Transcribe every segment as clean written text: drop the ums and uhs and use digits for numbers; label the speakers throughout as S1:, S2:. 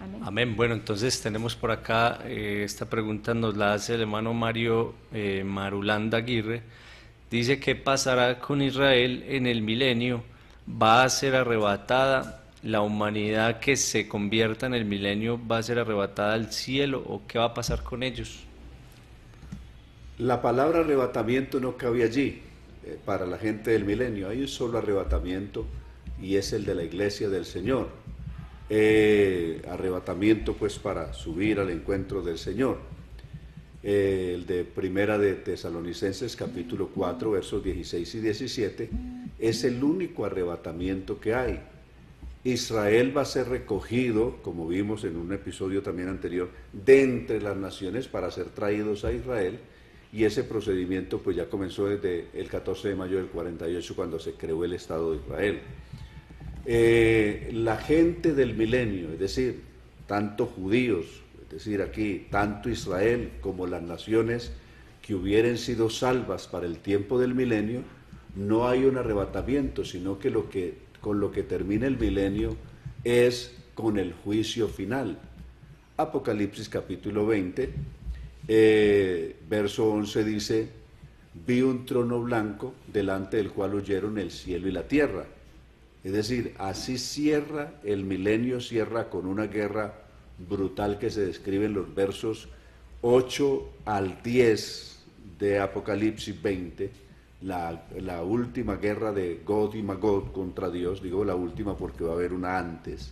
S1: Amén.
S2: Amén. Bueno, entonces tenemos por acá, esta pregunta nos la hace el hermano Mario Marulanda Aguirre. Dice, ¿qué pasará con Israel en el milenio? ¿Va a ser arrebatada? ¿La humanidad que se convierta en el milenio va a ser arrebatada al cielo? ¿O qué va a pasar con ellos?
S3: La palabra arrebatamiento no cabe allí para la gente del milenio. Hay un solo arrebatamiento y es el de la iglesia del Señor. Arrebatamiento pues para subir al encuentro del Señor. El de Primera de Tesalonicenses capítulo 4 versos 16 y 17 es el único arrebatamiento que hay. Israel va a ser recogido, como vimos en un episodio también anterior, de entre las naciones para ser traídos a Israel, y ese procedimiento pues ya comenzó desde el 14 de mayo del 48 cuando se creó el Estado de Israel. La gente del milenio, es decir, tanto judíos, es decir, aquí, tanto Israel como las naciones que hubieran sido salvas para el tiempo del milenio, no hay un arrebatamiento, sino que con lo que termina el milenio es con el juicio final. Apocalipsis capítulo 20, verso 11 dice, vi un trono blanco delante del cual huyeron el cielo y la tierra. Es decir, así cierra el milenio, cierra con una guerra brutal que se describe en los versos 8 al 10 de Apocalipsis 20, la última guerra de Gog y Magog contra Dios, digo la última porque va a haber una antes,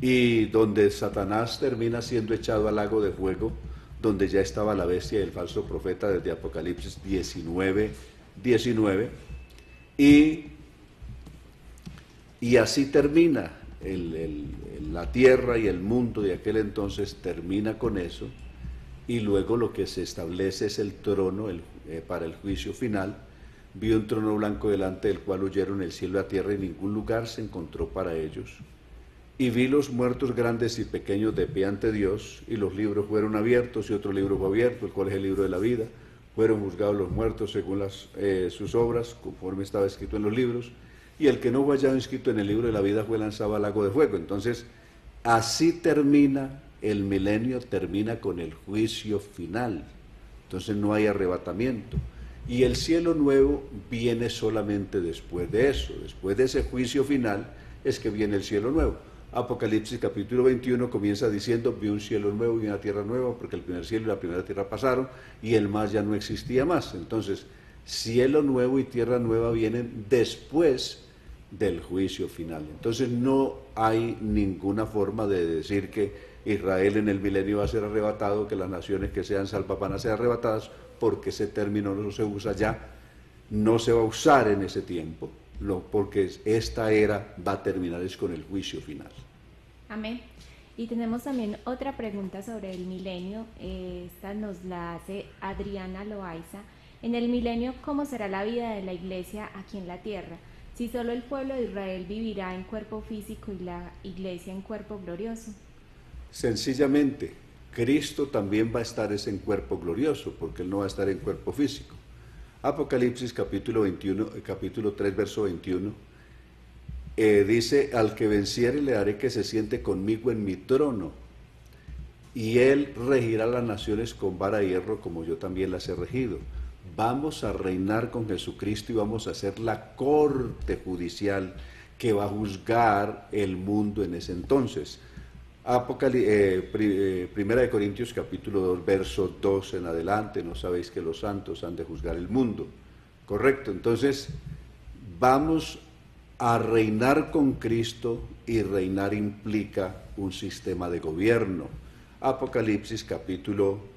S3: y donde Satanás termina siendo echado al lago de fuego, donde ya estaba la bestia y el falso profeta desde Apocalipsis 19, y así termina la tierra y el mundo de aquel entonces termina con eso, y luego lo que se establece es el trono para el juicio final. Vi un trono blanco delante del cual huyeron el cielo y la tierra y ningún lugar se encontró para ellos. Y vi los muertos grandes y pequeños de pie ante Dios, y los libros fueron abiertos, y otro libro fue abierto, el cual es el libro de la vida. Fueron juzgados los muertos según sus obras, conforme estaba escrito en los libros, y el que no fue hallado inscrito en el libro de la vida fue lanzado al lago de fuego. Entonces, así termina el milenio, termina con el juicio final. Entonces no hay arrebatamiento. Y el cielo nuevo viene solamente después de eso. Después de ese juicio final es que viene el cielo nuevo. Apocalipsis capítulo 21 comienza diciendo, vi un cielo nuevo y una tierra nueva, porque el primer cielo y la primera tierra pasaron y el mar ya no existía más. Entonces, cielo nuevo y tierra nueva vienen después del juicio final. Entonces no hay ninguna forma de decir que Israel en el milenio va a ser arrebatado, que las naciones que sean salvas van a ser arrebatadas, porque ese término no se usa ya, no se va a usar en ese tiempo, porque esta era va a terminar es con el juicio final.
S1: Amén. Y tenemos también otra pregunta sobre el milenio. Esta nos la hace Adriana Loaiza. En el milenio, ¿cómo será la vida de la iglesia aquí en la tierra? Si solo el pueblo de Israel vivirá en cuerpo físico y la iglesia en cuerpo glorioso.
S3: Sencillamente, Cristo también va a estar en cuerpo glorioso, porque Él no va a estar en cuerpo físico. Apocalipsis capítulo 21, capítulo 3, verso 21, dice, al que venciere le haré que se siente conmigo en mi trono, y Él regirá las naciones con vara de hierro, como yo también las he regido. Vamos a reinar con Jesucristo y vamos a ser la corte judicial que va a juzgar el mundo en ese entonces. Primera de Corintios capítulo 2, verso 2 en adelante, no sabéis que los santos han de juzgar el mundo. Correcto, entonces vamos a reinar con Cristo, y reinar implica un sistema de gobierno. Apocalipsis capítulo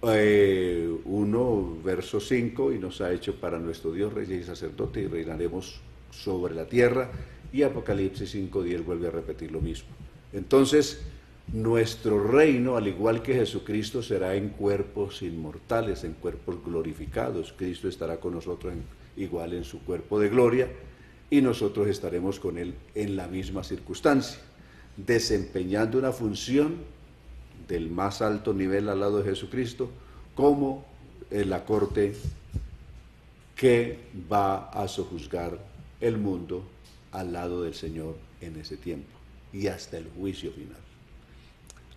S3: 1, verso 5, y nos ha hecho para nuestro Dios rey y sacerdote, y reinaremos sobre la tierra. Y Apocalipsis 5, 10 vuelve a repetir lo mismo. Entonces, nuestro reino, al igual que Jesucristo, será en cuerpos inmortales, en cuerpos glorificados. Cristo estará con nosotros igual en su cuerpo de gloria, y nosotros estaremos con Él en la misma circunstancia, desempeñando una función del más alto nivel al lado de Jesucristo, como en la corte que va a sojuzgar el mundo al lado del Señor en ese tiempo. y hasta el juicio final.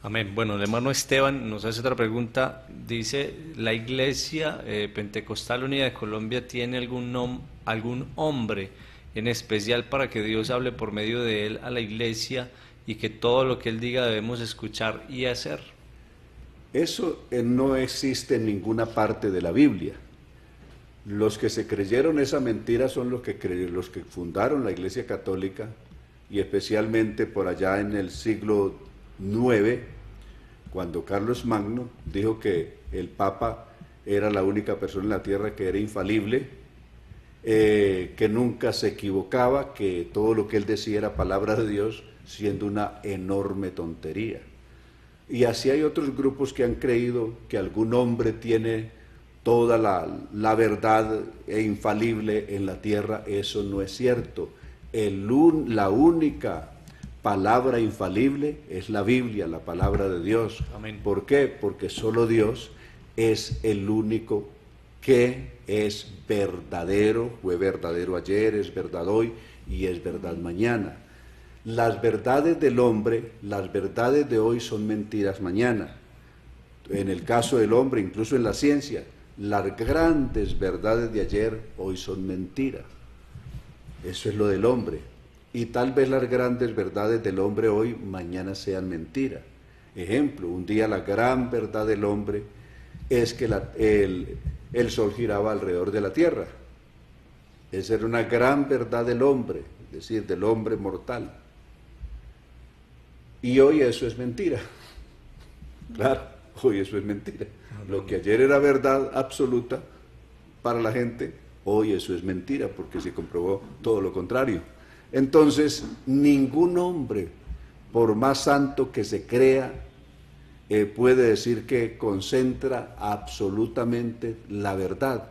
S2: Amén. Bueno, el hermano Esteban nos hace otra pregunta. Dice, ¿la Iglesia Pentecostal Unida de Colombia tiene algún hombre en especial para que Dios hable por medio de él a la Iglesia y que todo lo que él diga debemos escuchar y hacer?
S3: Eso no existe en ninguna parte de la Biblia. Los que se creyeron esa mentira son los que fundaron la Iglesia Católica, y especialmente por allá en el siglo IX, cuando Carlos Magno dijo que el Papa era la única persona en la tierra que era infalible, que nunca se equivocaba, que todo lo que él decía era palabra de Dios, siendo una enorme tontería. Y así hay otros grupos que han creído que algún hombre tiene toda la verdad e infalible en la tierra. Eso no es cierto. La única palabra infalible es la Biblia, la palabra de Dios.
S2: Amén.
S3: ¿Por qué? Porque solo Dios es el único que es verdadero, fue verdadero ayer, es verdad hoy y es verdad mañana. Las verdades del hombre, las verdades de hoy son mentiras mañana. En el caso del hombre, incluso en la ciencia, las grandes verdades de ayer hoy son mentiras. Eso es lo del hombre. Y tal vez las grandes verdades del hombre hoy mañana sean mentira. Ejemplo, un día la gran verdad del hombre es que el sol giraba alrededor de la tierra. Esa era una gran verdad del hombre, es decir, del hombre mortal. Y hoy eso es mentira. Claro, hoy eso es mentira. Lo que ayer era verdad absoluta para la gente, hoy eso es mentira, porque se comprobó todo lo contrario. Entonces, ningún hombre, por más santo que se crea, puede decir que concentra absolutamente la verdad.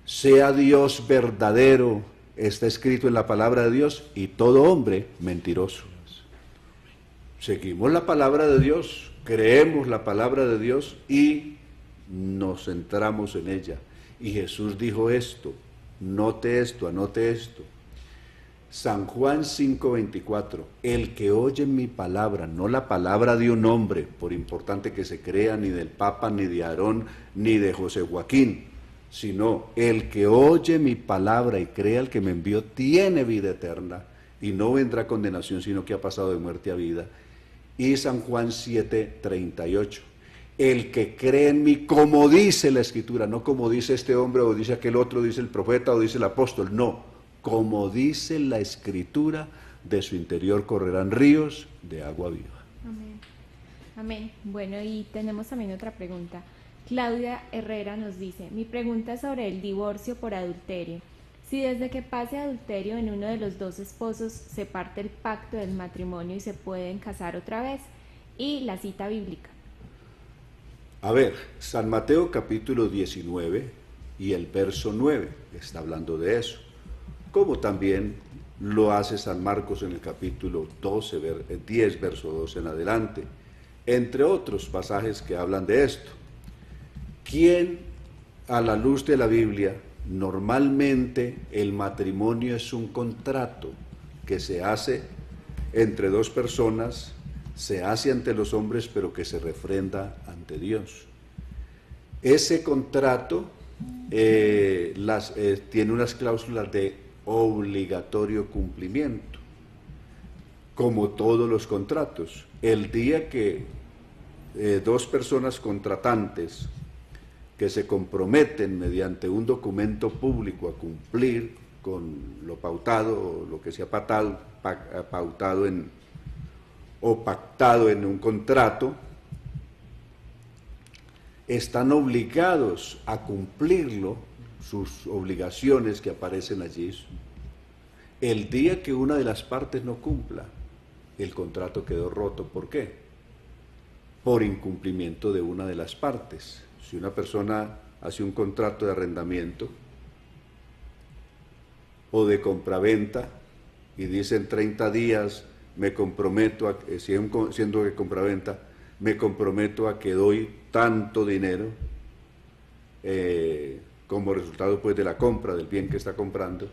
S3: Sea Dios verdadero, está escrito en la palabra de Dios, y todo hombre mentiroso. Seguimos la palabra de Dios, creemos la palabra de Dios y nos centramos en ella. Y Jesús dijo esto, note esto, anote esto. San Juan 5:24, el que oye mi palabra, no la palabra de un hombre, por importante que se crea, ni del Papa, ni de Aarón, ni de José Joaquín, sino el que oye mi palabra y crea al que me envió, tiene vida eterna y no vendrá a condenación, sino que ha pasado de muerte a vida. Y San Juan 7:38, el que cree en mí, como dice la Escritura, no como dice este hombre o dice aquel otro, dice el profeta o dice el apóstol, no, como dice la Escritura, de su interior correrán ríos de agua viva.
S1: Amén. Amén. Bueno, y tenemos también otra pregunta. Claudia Herrera nos dice, mi pregunta es sobre el divorcio por adulterio. Si desde que pase adulterio en uno de los dos esposos se parte el pacto del matrimonio y se pueden casar otra vez, y la cita bíblica.
S3: A ver, San Mateo capítulo 19 y el verso 9 está hablando de eso, como también lo hace San Marcos en el capítulo 10, verso 12 en adelante, entre otros pasajes que hablan de esto. ¿Quién, a la luz de la Biblia, normalmente el matrimonio es un contrato que se hace entre dos personas, se hace ante los hombres, pero que se refrenda ante Dios? Ese contrato tiene unas cláusulas de obligatorio cumplimiento, como todos los contratos. El día que dos personas contratantes que se comprometen mediante un documento público a cumplir con lo pautado, o lo que sea pautado o pactado en un contrato, están obligados a cumplirlo, sus obligaciones que aparecen allí. El día que una de las partes no cumpla, el contrato quedó roto. ¿Por qué? Por incumplimiento de una de las partes. Si una persona hace un contrato de arrendamiento o de compraventa y dice en 30 días me comprometo, siendo de compraventa, me comprometo a que doy tanto dinero como resultado pues de la compra del bien que está comprando,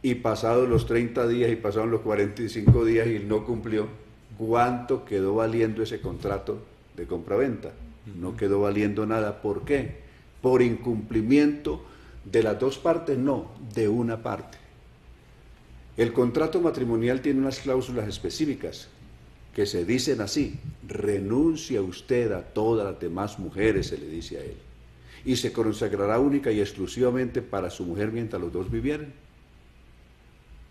S3: y pasados los 30 días y pasaron los 45 días y no cumplió, ¿cuánto quedó valiendo ese contrato de compraventa? No quedó valiendo nada. ¿Por qué? Por incumplimiento de las dos partes, no, de una parte. El contrato matrimonial tiene unas cláusulas específicas que se dicen así: renuncia usted a todas las demás mujeres, se le dice a él, y se consagrará única y exclusivamente para su mujer mientras los dos vivieren.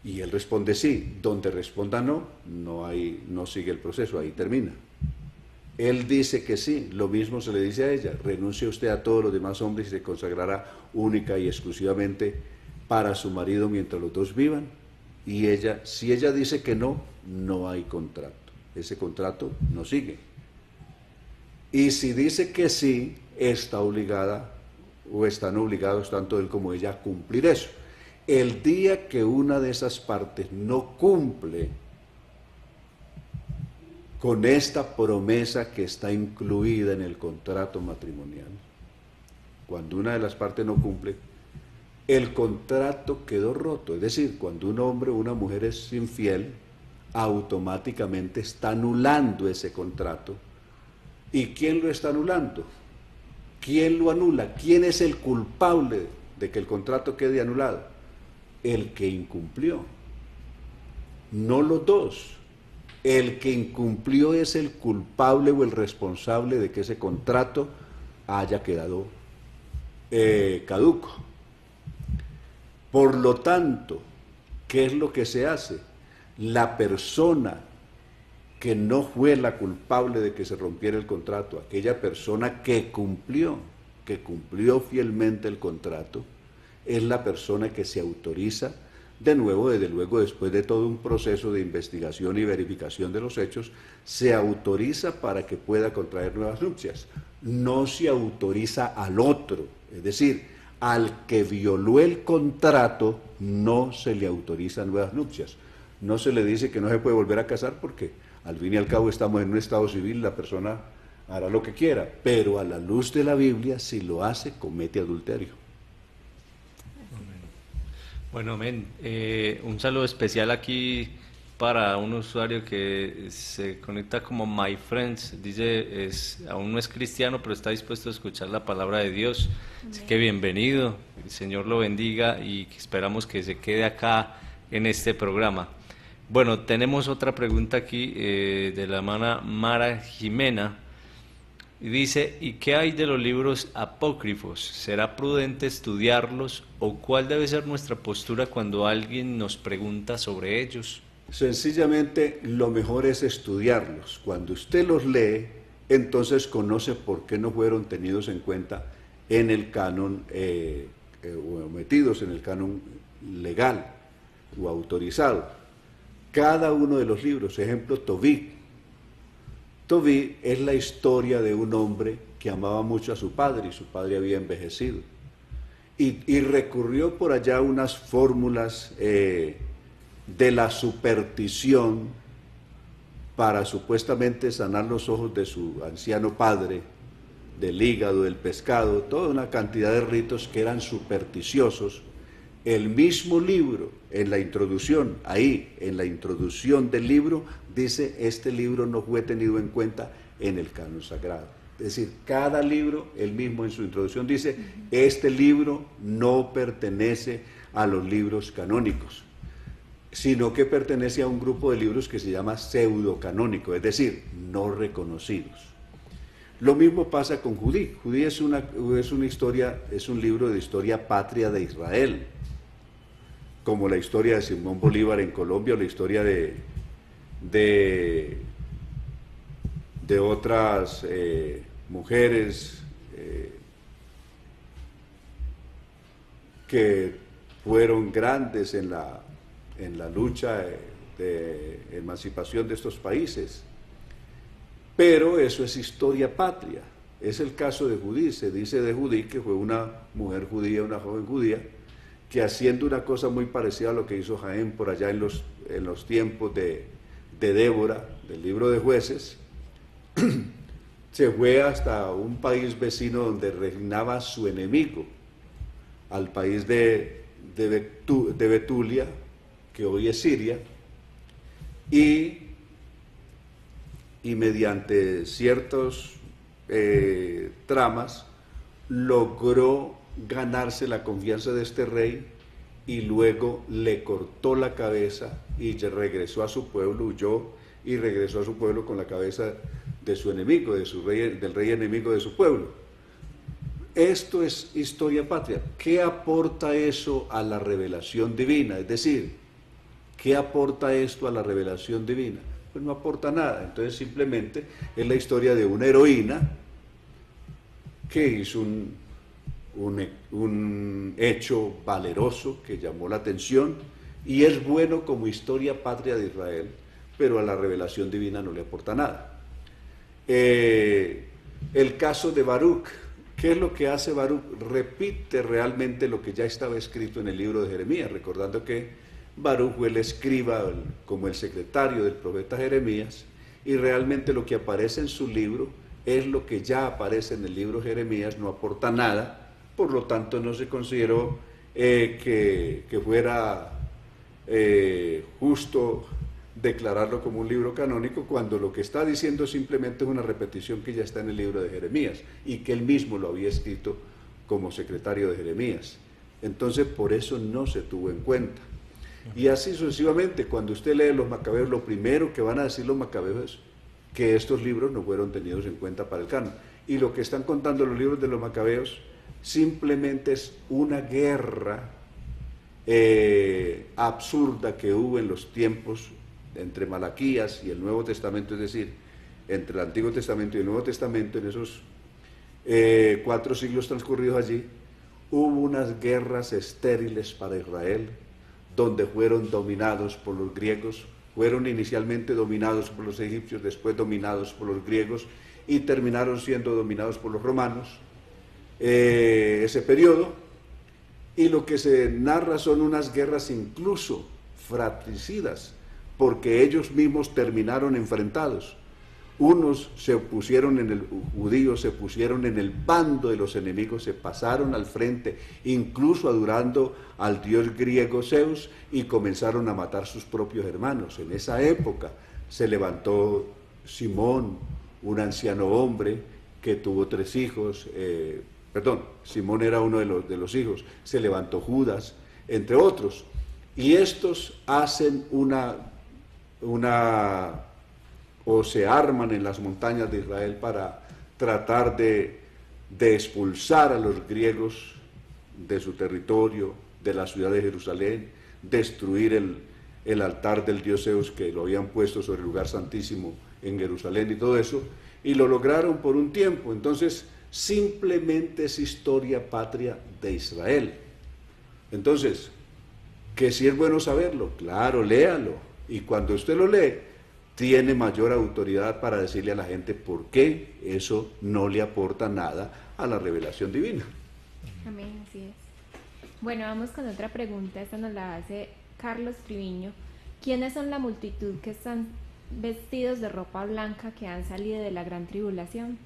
S3: Y él responde sí. Donde responda no, no sigue el proceso, ahí termina. Él dice que sí, lo mismo se le dice a ella: renuncia usted a todos los demás hombres y se consagrará única y exclusivamente para su marido mientras los dos vivan. Y ella, si ella dice que no, no hay contrato. Ese contrato no sigue. Y si dice que sí, está obligada, o están obligados tanto él como ella a cumplir eso. El día que una de esas partes no cumple con esta promesa que está incluida en el contrato matrimonial, cuando una de las partes no cumple, el contrato quedó roto. Es decir, cuando un hombre o una mujer es infiel, automáticamente está anulando ese contrato. ¿Y quién lo está anulando? ¿Quién lo anula? ¿Quién es el culpable de que el contrato quede anulado? El que incumplió, no los dos. El que incumplió es el culpable o el responsable de que ese contrato haya quedado caduco. Por lo tanto, ¿qué es lo que se hace? La persona que no fue la culpable de que se rompiera el contrato, aquella persona que cumplió fielmente el contrato, es la persona que se autoriza, de nuevo, desde luego, después de todo un proceso de investigación y verificación de los hechos, se autoriza para que pueda contraer nuevas nupcias. No se autoriza al otro, es decir, al que violó el contrato no se le autoriza nuevas nupcias. No se le dice que no se puede volver a casar porque al fin y al cabo estamos en un estado civil, la persona hará lo que quiera, pero a la luz de la Biblia, si lo hace, comete adulterio.
S2: Bueno, amén. Un saludo especial aquí para un usuario que se conecta como My Friends. Dice, aún no es cristiano, pero está dispuesto a escuchar la palabra de Dios. Así que bienvenido, el Señor lo bendiga y esperamos que se quede acá en este programa. Bueno, tenemos otra pregunta aquí de la hermana Mara Jimena. Y dice, ¿y qué hay de los libros apócrifos? ¿Será prudente estudiarlos o cuál debe ser nuestra postura cuando alguien nos pregunta sobre ellos?
S3: Sencillamente, lo mejor es estudiarlos. Cuando usted los lee, entonces conoce por qué no fueron tenidos en cuenta en el canon o metidos en el canon legal o autorizado. Cada uno de los libros, ejemplo, Tobit. Tobit es la historia de un hombre que amaba mucho a su padre y su padre había envejecido. Y recurrió por allá a unas fórmulas de la superstición para supuestamente sanar los ojos de su anciano padre, del hígado, del pescado, toda una cantidad de ritos que eran supersticiosos. El mismo libro, en la introducción, ahí, en la introducción del libro, dice, este libro no fue tenido en cuenta en el canon sagrado. Es decir, cada libro, él mismo en su introducción dice, este libro no pertenece a los libros canónicos, sino que pertenece a un grupo de libros que se llama pseudocanónico, es decir, no reconocidos. Lo mismo pasa con Judí. Judí es una historia, es un libro de historia patria de Israel, como la historia de Simón Bolívar en Colombia o la historia de otras mujeres que fueron grandes en la lucha de emancipación de estos países. Pero eso es historia patria. Es el caso de Judí. Se dice de Judí que fue una mujer judía, una joven judía, que haciendo una cosa muy parecida a lo que hizo Jaén por allá en los tiempos de Débora, del libro de Jueces, se fue hasta un país vecino donde reinaba su enemigo, al país de de Betulia, que hoy es Siria, y mediante ciertos tramas logró ganarse la confianza de este rey y luego le cortó la cabeza y regresó a su pueblo, huyó y regresó a su pueblo con la cabeza de su enemigo, del rey enemigo de su pueblo. Esto es historia patria. ¿Qué aporta eso a la revelación divina? Es decir, ¿qué aporta esto a la revelación divina? Pues no aporta nada. Entonces simplemente es la historia de una heroína que hizo un hecho valeroso que llamó la atención y es bueno como historia patria de Israel, pero a la revelación divina no le aporta nada. El caso de Baruch, ¿qué es lo que hace Baruch? Repite realmente lo que ya estaba escrito en el libro de Jeremías, recordando que Baruch fue el escriba como el secretario del profeta Jeremías, y realmente lo que aparece en su libro es lo que ya aparece en el libro de Jeremías, no aporta nada, por lo tanto no se consideró que fuera justo declararlo como un libro canónico, cuando lo que está diciendo simplemente es una repetición que ya está en el libro de Jeremías y que él mismo lo había escrito como secretario de Jeremías. Entonces por eso no se tuvo en cuenta. Y así sucesivamente, cuando usted lee los Macabeos, lo primero que van a decir los Macabeos es que estos libros no fueron tenidos en cuenta para el canon. Y lo que están contando los libros de los Macabeos simplemente es una guerra absurda que hubo en los tiempos entre Malaquías y el Nuevo Testamento, es decir, entre el Antiguo Testamento y el Nuevo Testamento, en esos 4 siglos transcurridos allí, hubo unas guerras estériles para Israel, donde fueron dominados por los griegos, fueron inicialmente dominados por los egipcios, después dominados por los griegos y terminaron siendo dominados por los romanos, ese periodo, y lo que se narra son unas guerras incluso fratricidas, porque ellos mismos terminaron enfrentados. Unos judíos se pusieron en el bando de los enemigos, se pasaron al frente, incluso adorando al dios griego Zeus, y comenzaron a matar sus propios hermanos. En esa época se levantó Simón, un anciano hombre que tuvo 3 hijos, Simón era uno de los hijos, se levantó Judas, entre otros, y estos hacen o se arman en las montañas de Israel para tratar de expulsar a los griegos de su territorio, de la ciudad de Jerusalén, destruir el altar del dios Zeus que lo habían puesto sobre el lugar santísimo en Jerusalén y todo eso, y lo lograron por un tiempo. Entonces simplemente es historia patria de Israel. Entonces, que si es bueno saberlo, claro, léalo, y cuando usted lo lee, tiene mayor autoridad para decirle a la gente por qué eso no le aporta nada a la revelación divina.
S1: Amén, así es. Bueno, vamos con otra pregunta, esta nos la hace Carlos Triviño. ¿Quiénes son la multitud que están vestidos de ropa blanca que han salido de la gran tribulación?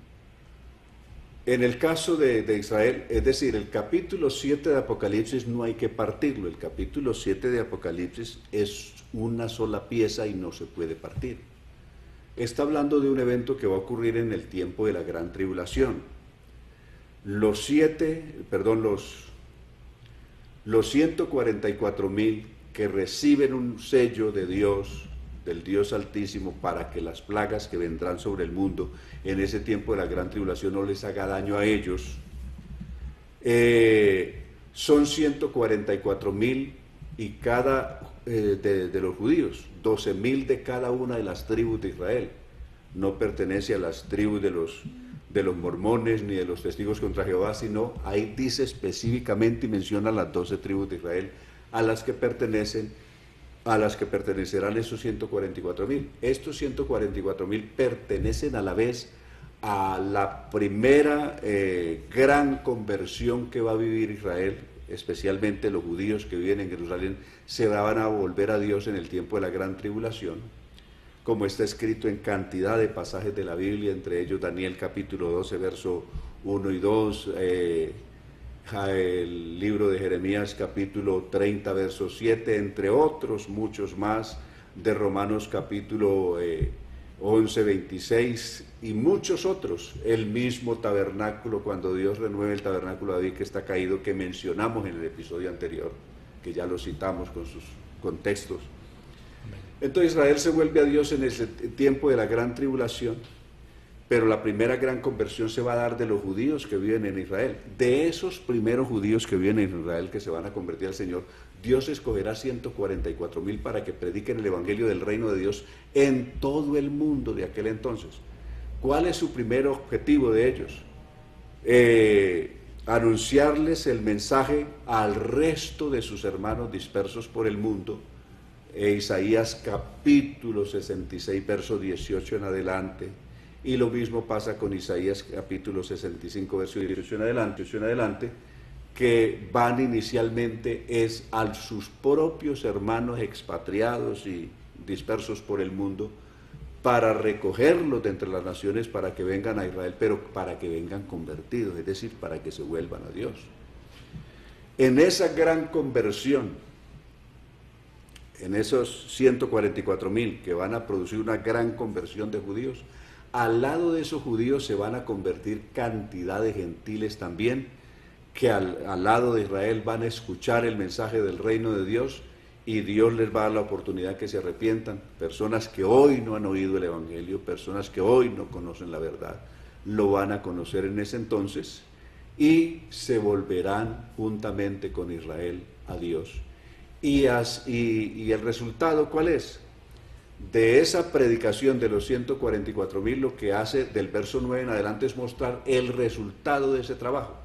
S3: En el caso de Israel, es decir, el capítulo 7 de Apocalipsis no hay que partirlo, el capítulo 7 de Apocalipsis es una sola pieza y no se puede partir. Está hablando de un evento que va a ocurrir en el tiempo de la gran tribulación. Los 144,000 que reciben un sello de Dios, del Dios Altísimo, para que las plagas que vendrán sobre el mundo en ese tiempo de la gran tribulación no les haga daño a ellos, son 144,000 y cada de los judíos, 12,000 de cada una de las tribus de Israel. No pertenece a las tribus de los mormones ni de los testigos contra Jehová, sino ahí dice específicamente y menciona las 12 tribus de Israel a las que pertenecen, a las que pertenecerán esos 144,000. Estos 144,000 pertenecen a la vez a la primera gran conversión que va a vivir Israel, especialmente los judíos que viven en Jerusalén, se van a volver a Dios en el tiempo de la gran tribulación, como está escrito en cantidad de pasajes de la Biblia, entre ellos Daniel capítulo 12, verso 1 y 2, el libro de Jeremías capítulo 30 verso 7, entre otros muchos más, de Romanos capítulo 11, 26 y muchos otros. El mismo tabernáculo, cuando Dios renueve el tabernáculo de David que está caído, que mencionamos en el episodio anterior, que ya lo citamos con sus contextos. Entonces Israel se vuelve a Dios en ese tiempo de la gran tribulación, pero la primera gran conversión se va a dar de los judíos que viven en Israel. De esos primeros judíos que viven en Israel, que se van a convertir al Señor, Dios escogerá 144,000 para que prediquen el evangelio del reino de Dios en todo el mundo de aquel entonces. ¿Cuál es su primer objetivo de ellos? Anunciarles el mensaje al resto de sus hermanos dispersos por el mundo. Isaías capítulo 66, verso 18 en adelante. Y lo mismo pasa con Isaías capítulo 65, verso 18 en adelante, que van inicialmente es a sus propios hermanos expatriados y dispersos por el mundo, para recogerlos de entre las naciones para que vengan a Israel, pero para que vengan convertidos, es decir, para que se vuelvan a Dios. En esa gran conversión, en esos 144,000 que van a producir una gran conversión de judíos, al lado de esos judíos se van a convertir cantidad de gentiles también, que al lado de Israel van a escuchar el mensaje del reino de Dios, y Dios les va a dar la oportunidad que se arrepientan. Personas que hoy no han oído el evangelio, personas que hoy no conocen la verdad, lo van a conocer en ese entonces, y se volverán juntamente con Israel a Dios. Y el resultado, ¿cuál es? De esa predicación de los 144,000, lo que hace del verso 9 en adelante es mostrar el resultado de ese trabajo.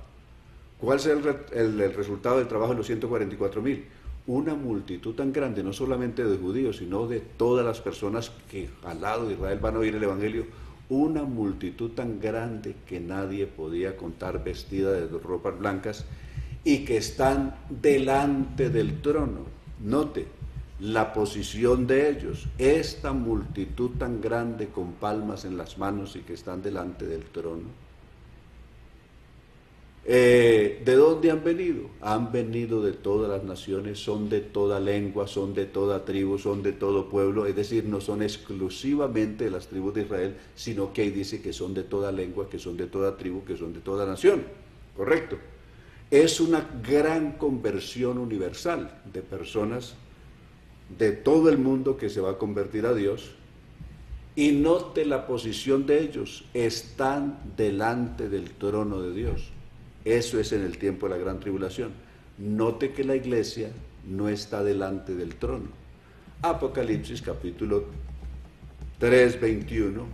S3: ¿Cuál será el resultado del trabajo de los 144,000? Una multitud tan grande, no solamente de judíos, sino de todas las personas que al lado de Israel van a oír el evangelio, una multitud tan grande que nadie podía contar, vestida de ropas blancas, y que están delante del trono. Note la posición de ellos, esta multitud tan grande con palmas en las manos y que están delante del trono. ¿De dónde han venido? Han venido de todas las naciones, son de toda lengua, son de toda tribu, son de todo pueblo, es decir, no son exclusivamente de las tribus de Israel, sino que ahí dice que son de toda lengua, que son de toda tribu, que son de toda nación, ¿correcto? Es una gran conversión universal de personas de todo el mundo que se va a convertir a Dios. Y note la posición de ellos, están delante del trono de Dios. Eso es en el tiempo de la gran tribulación. Note que la iglesia no está delante del trono. Apocalipsis capítulo 3, 21,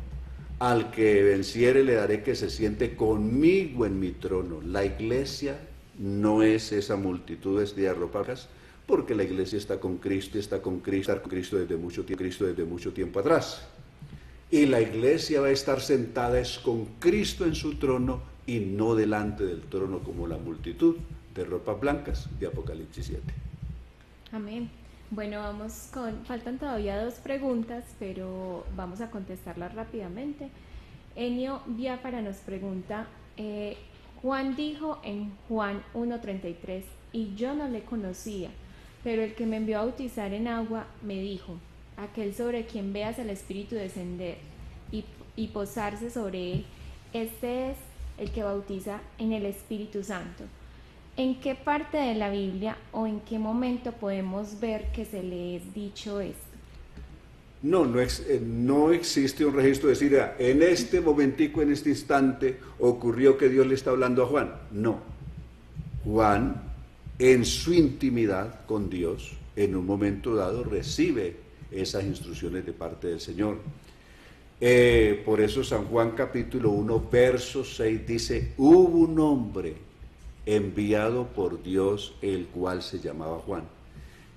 S3: al que venciere le daré que se siente conmigo en mi trono. La iglesia no es esa multitud de arropadas, porque la iglesia está con Cristo, está con Cristo desde mucho tiempo atrás. Y la iglesia va a estar sentada es con Cristo en su trono y no delante del trono como la multitud de ropas blancas de Apocalipsis 7.
S1: Amén. Bueno, faltan todavía 2 preguntas, pero vamos a contestarlas rápidamente. Enio Biafara nos pregunta, Juan dijo en Juan 1:33, y yo no le conocía, pero el que me envió a bautizar en agua me dijo, aquel sobre quien veas el Espíritu descender y posarse sobre él, este es el que bautiza en el Espíritu Santo. ¿En qué parte de la Biblia o en qué momento podemos ver que se le es dicho esto?
S3: No existe un registro de decir, en este momentico, en este instante, ocurrió que Dios le está hablando a Juan. No. Juan, en su intimidad con Dios, en un momento dado, recibe esas instrucciones de parte del Señor. Por eso San Juan capítulo 1, verso 6 dice, hubo un hombre enviado por Dios, el cual se llamaba Juan.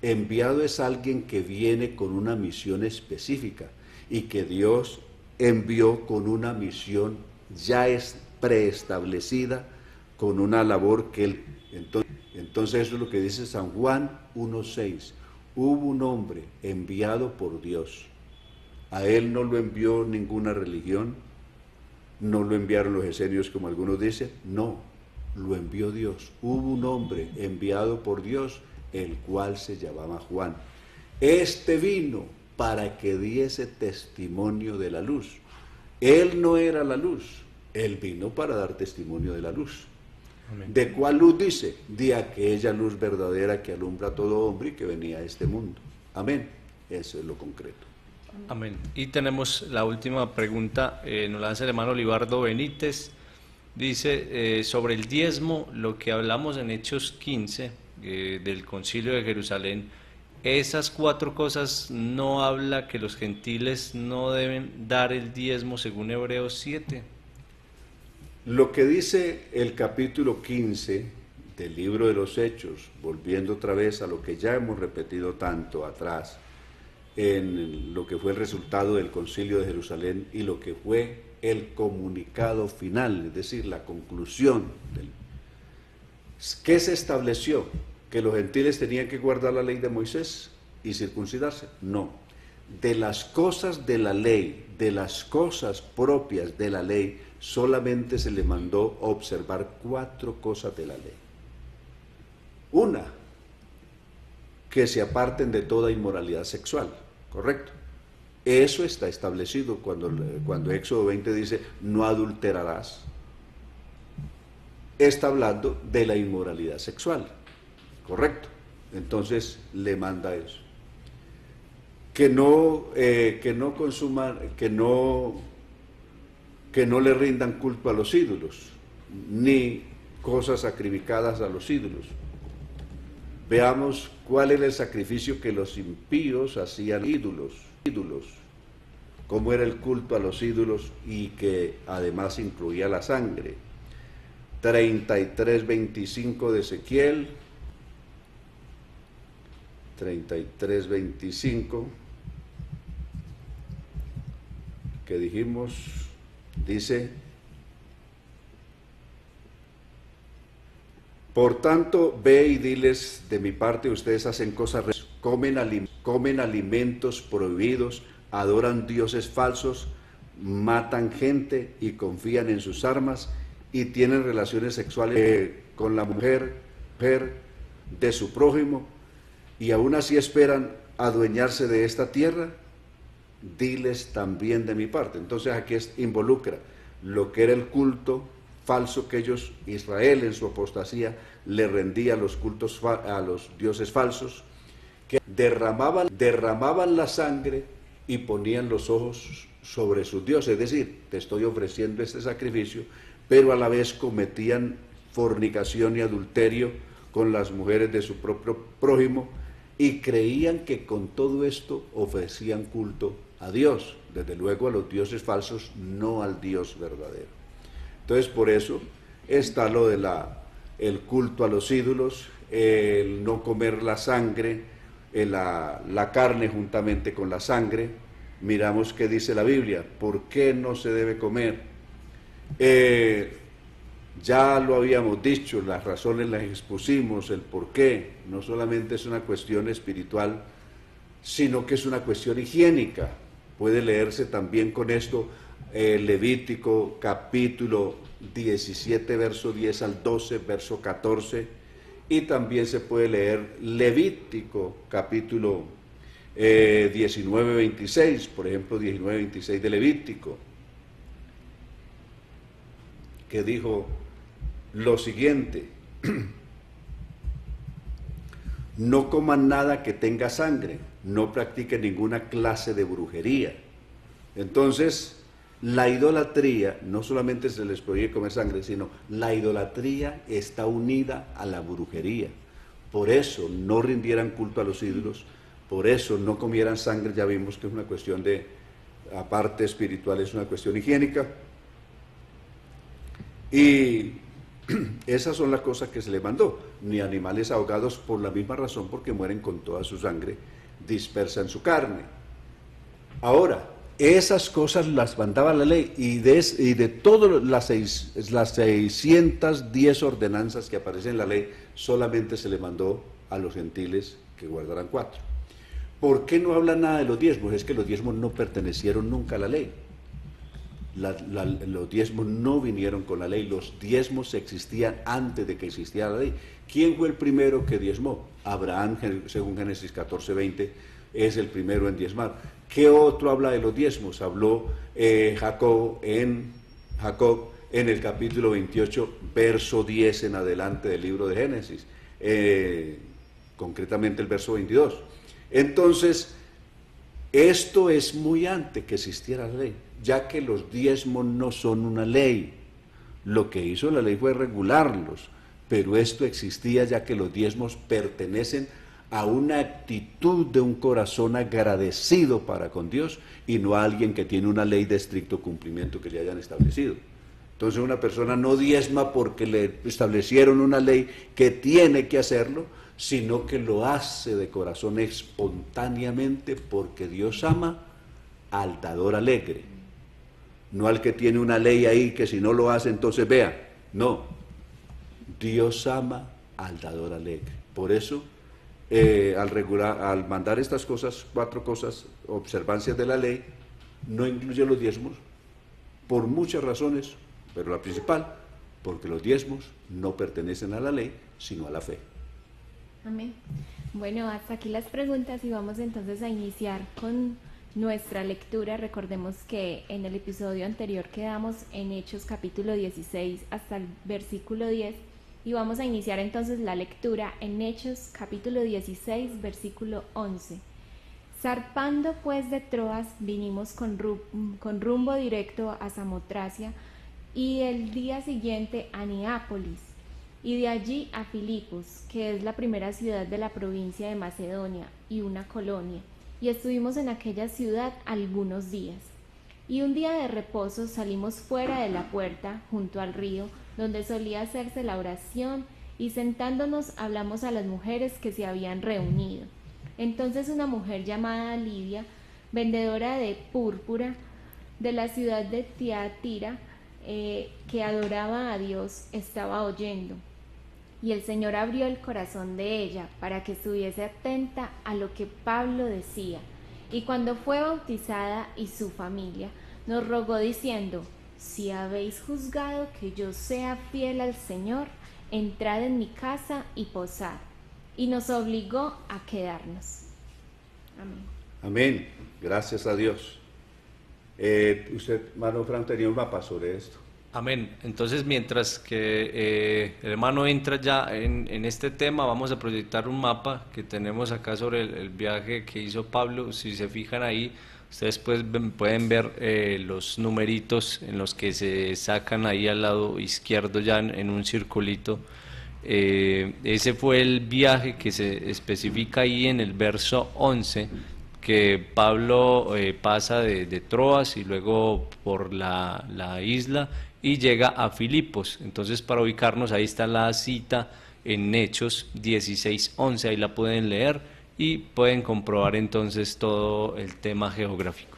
S3: Enviado es alguien que viene con una misión específica y que Dios envió con una misión ya es preestablecida, con una labor que él... Entonces eso es lo que dice San Juan 1:6. Hubo un hombre enviado por Dios. A él no lo envió ninguna religión, no lo enviaron los esenios como algunos dicen, no. lo envió Dios. Hubo un hombre enviado por Dios, el cual se llamaba Juan. Este vino para que diese testimonio de la luz. Él no era la luz, él vino para dar testimonio de la luz.
S2: Amén.
S3: ¿De cuál luz dice? De aquella luz verdadera que alumbra a todo hombre y que venía a este mundo. Amén. Eso es lo concreto.
S2: Amén. Y tenemos la última pregunta, nos la hace el hermano Libardo Benítez. Dice sobre el diezmo, lo que hablamos en Hechos 15 del Concilio de Jerusalén, esas 4 cosas no habla que los gentiles no deben dar el diezmo según Hebreos 7.
S3: Lo que dice el capítulo 15 del libro de los Hechos, volviendo otra vez a lo que ya hemos repetido tanto atrás, en lo que fue el resultado del Concilio de Jerusalén y lo que fue el comunicado final, es decir, la conclusión. ¿Qué se estableció? ¿Que los gentiles tenían que guardar la ley de Moisés y circuncidarse? No. De las cosas de la ley, de las cosas propias de la ley, solamente se le mandó observar 4 cosas de la ley. Una, que se aparten de toda inmoralidad sexual, ¿correcto? Eso está establecido cuando Éxodo 20 dice, no adulterarás. Está hablando de la inmoralidad sexual, ¿correcto? Entonces le manda eso. Que no consuman, que no le rindan culto a los ídolos, ni cosas sacrificadas a los ídolos. Veamos cuál era el sacrificio que los impíos hacían ídolos, cómo era el culto a los ídolos y que además incluía la sangre. 33:25 de Ezequiel, 33:25, que dijimos, dice: por tanto, ve y diles, de mi parte ustedes hacen cosas, comen alimentos prohibidos, adoran dioses falsos, matan gente y confían en sus armas y tienen relaciones sexuales con la mujer de su prójimo y aún así esperan adueñarse de esta tierra. Diles también de mi parte. Entonces aquí involucra lo que era el culto falso que ellos, Israel en su apostasía, le rendía a los dioses falsos, que derramaban la sangre y ponían los ojos sobre sus dioses. Es decir, te estoy ofreciendo este sacrificio, pero a la vez cometían fornicación y adulterio con las mujeres de su propio prójimo y creían que con todo esto ofrecían culto a Dios, desde luego a los dioses falsos, no al Dios verdadero. Entonces por eso está lo de el culto a los ídolos, el no comer la sangre, la carne juntamente con la sangre. Miramos qué dice la Biblia, ¿por qué no se debe comer? Ya lo habíamos dicho, las razones las expusimos, el por qué. No solamente es una cuestión espiritual, sino que es una cuestión higiénica. Puede leerse también con esto Levítico capítulo 17, verso 10 al 12, verso 14, y también se puede leer Levítico capítulo 19, 26, por ejemplo 19, 26 de Levítico, que dijo lo siguiente: no coman nada que tenga sangre, no practiquen ninguna clase de brujería. Entonces, la idolatría, no solamente se les prohíbe comer sangre, sino la idolatría está unida a la brujería. Por eso no rindieran culto a los ídolos, por eso no comieran sangre. Ya vimos que es una cuestión aparte espiritual, es una cuestión higiénica. Y esas son las cosas que se le mandó, ni animales ahogados por la misma razón, porque mueren con toda su sangre dispersa en su carne. Ahora, esas cosas las mandaba la ley, y de todas las 610 ordenanzas que aparecen en la ley, solamente se le mandó a los gentiles que guardaran 4. ¿Por qué no habla nada de los diezmos? Es que los diezmos no pertenecieron nunca a la ley. Los diezmos no vinieron con la ley, los diezmos existían antes de que existiera la ley. ¿Quién fue el primero que diezmó? Abraham, según Génesis 14:20, es el primero en diezmar. ¿Qué otro habla de los diezmos? Habló Jacob en el capítulo 28, verso 10 en adelante del libro de Génesis, concretamente el verso 22. Entonces, esto es muy antes que existiera la ley, ya que los diezmos no son una ley. Lo que hizo la ley fue regularlos, pero esto existía ya que los diezmos pertenecen a una actitud de un corazón agradecido para con Dios y no a alguien que tiene una ley de estricto cumplimiento que le hayan establecido. Entonces una persona no diezma porque le establecieron una ley que tiene que hacerlo, sino que lo hace de corazón espontáneamente porque Dios ama al dador alegre, no al que tiene una ley ahí que si no lo hace entonces vea. No, Dios ama al dador alegre. Por eso al mandar estas cosas, 4 cosas, observancias de la ley, no incluye los diezmos por muchas razones, pero la principal, porque los diezmos no pertenecen a la ley, sino a la fe.
S1: Amén. Bueno, hasta aquí las preguntas y vamos entonces a iniciar con nuestra lectura. Recordemos que en el episodio anterior quedamos en Hechos capítulo 16 hasta el versículo 10 y vamos a iniciar entonces la lectura en Hechos capítulo 16 versículo 11. Zarpando pues de Troas vinimos con rumbo directo a Samotracia y el día siguiente a Neápolis y de allí a Filipos, que es la primera ciudad de la provincia de Macedonia y una colonia, y estuvimos en aquella ciudad algunos días. Y un día de reposo salimos fuera de la puerta, junto al río, donde solía hacerse la oración, y sentándonos hablamos a las mujeres que se habían reunido. Entonces una mujer llamada Lidia, vendedora de púrpura, de la ciudad de Tiatira, que adoraba a Dios, estaba oyendo. Y el Señor abrió el corazón de ella para que estuviese atenta a lo que Pablo decía. Y cuando fue bautizada y su familia, nos rogó diciendo: si habéis juzgado que yo sea fiel al Señor, entrad en mi casa y posad. Y nos obligó a quedarnos. Amén.
S3: Amén. Gracias a Dios. Usted, hermano Fran, tenía un mapa sobre esto.
S2: Amén. Entonces, mientras que el hermano entra ya en este tema, vamos a proyectar un mapa que tenemos acá sobre el viaje que hizo Pablo. Si se fijan ahí, ustedes pueden ver los numeritos en los que se sacan ahí al lado izquierdo ya en un circulito. Ese fue el viaje que se especifica ahí en el verso 11, que Pablo pasa de Troas y luego por la isla y llega a Filipos. Entonces, para ubicarnos, ahí está la cita en Hechos 16:11, ahí la pueden leer y pueden comprobar entonces todo el tema geográfico.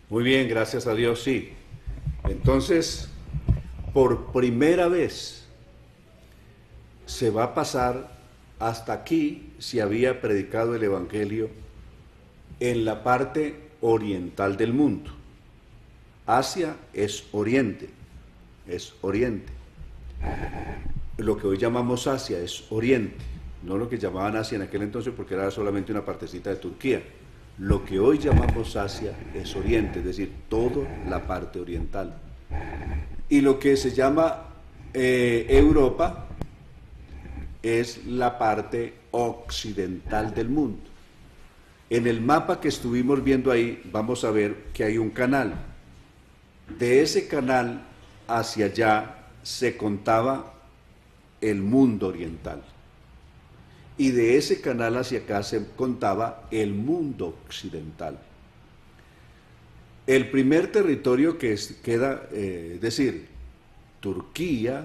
S3: Muy bien, gracias a Dios, sí. Entonces, por primera vez se va a pasar, hasta aquí se había predicado el Evangelio en la parte oriental del mundo. Asia es oriente. Lo que hoy llamamos Asia es oriente, no lo que llamaban Asia en aquel entonces porque era solamente una partecita de Turquía. Lo que hoy llamamos Asia es oriente, es decir, toda la parte oriental. Y lo que se llama Europa es la parte occidental del mundo. En el mapa que estuvimos viendo ahí, vamos a ver que hay un canal. De ese canal hacia allá se contaba el mundo oriental. Y de ese canal hacia acá se contaba el mundo occidental. El primer territorio que queda, es decir, Turquía,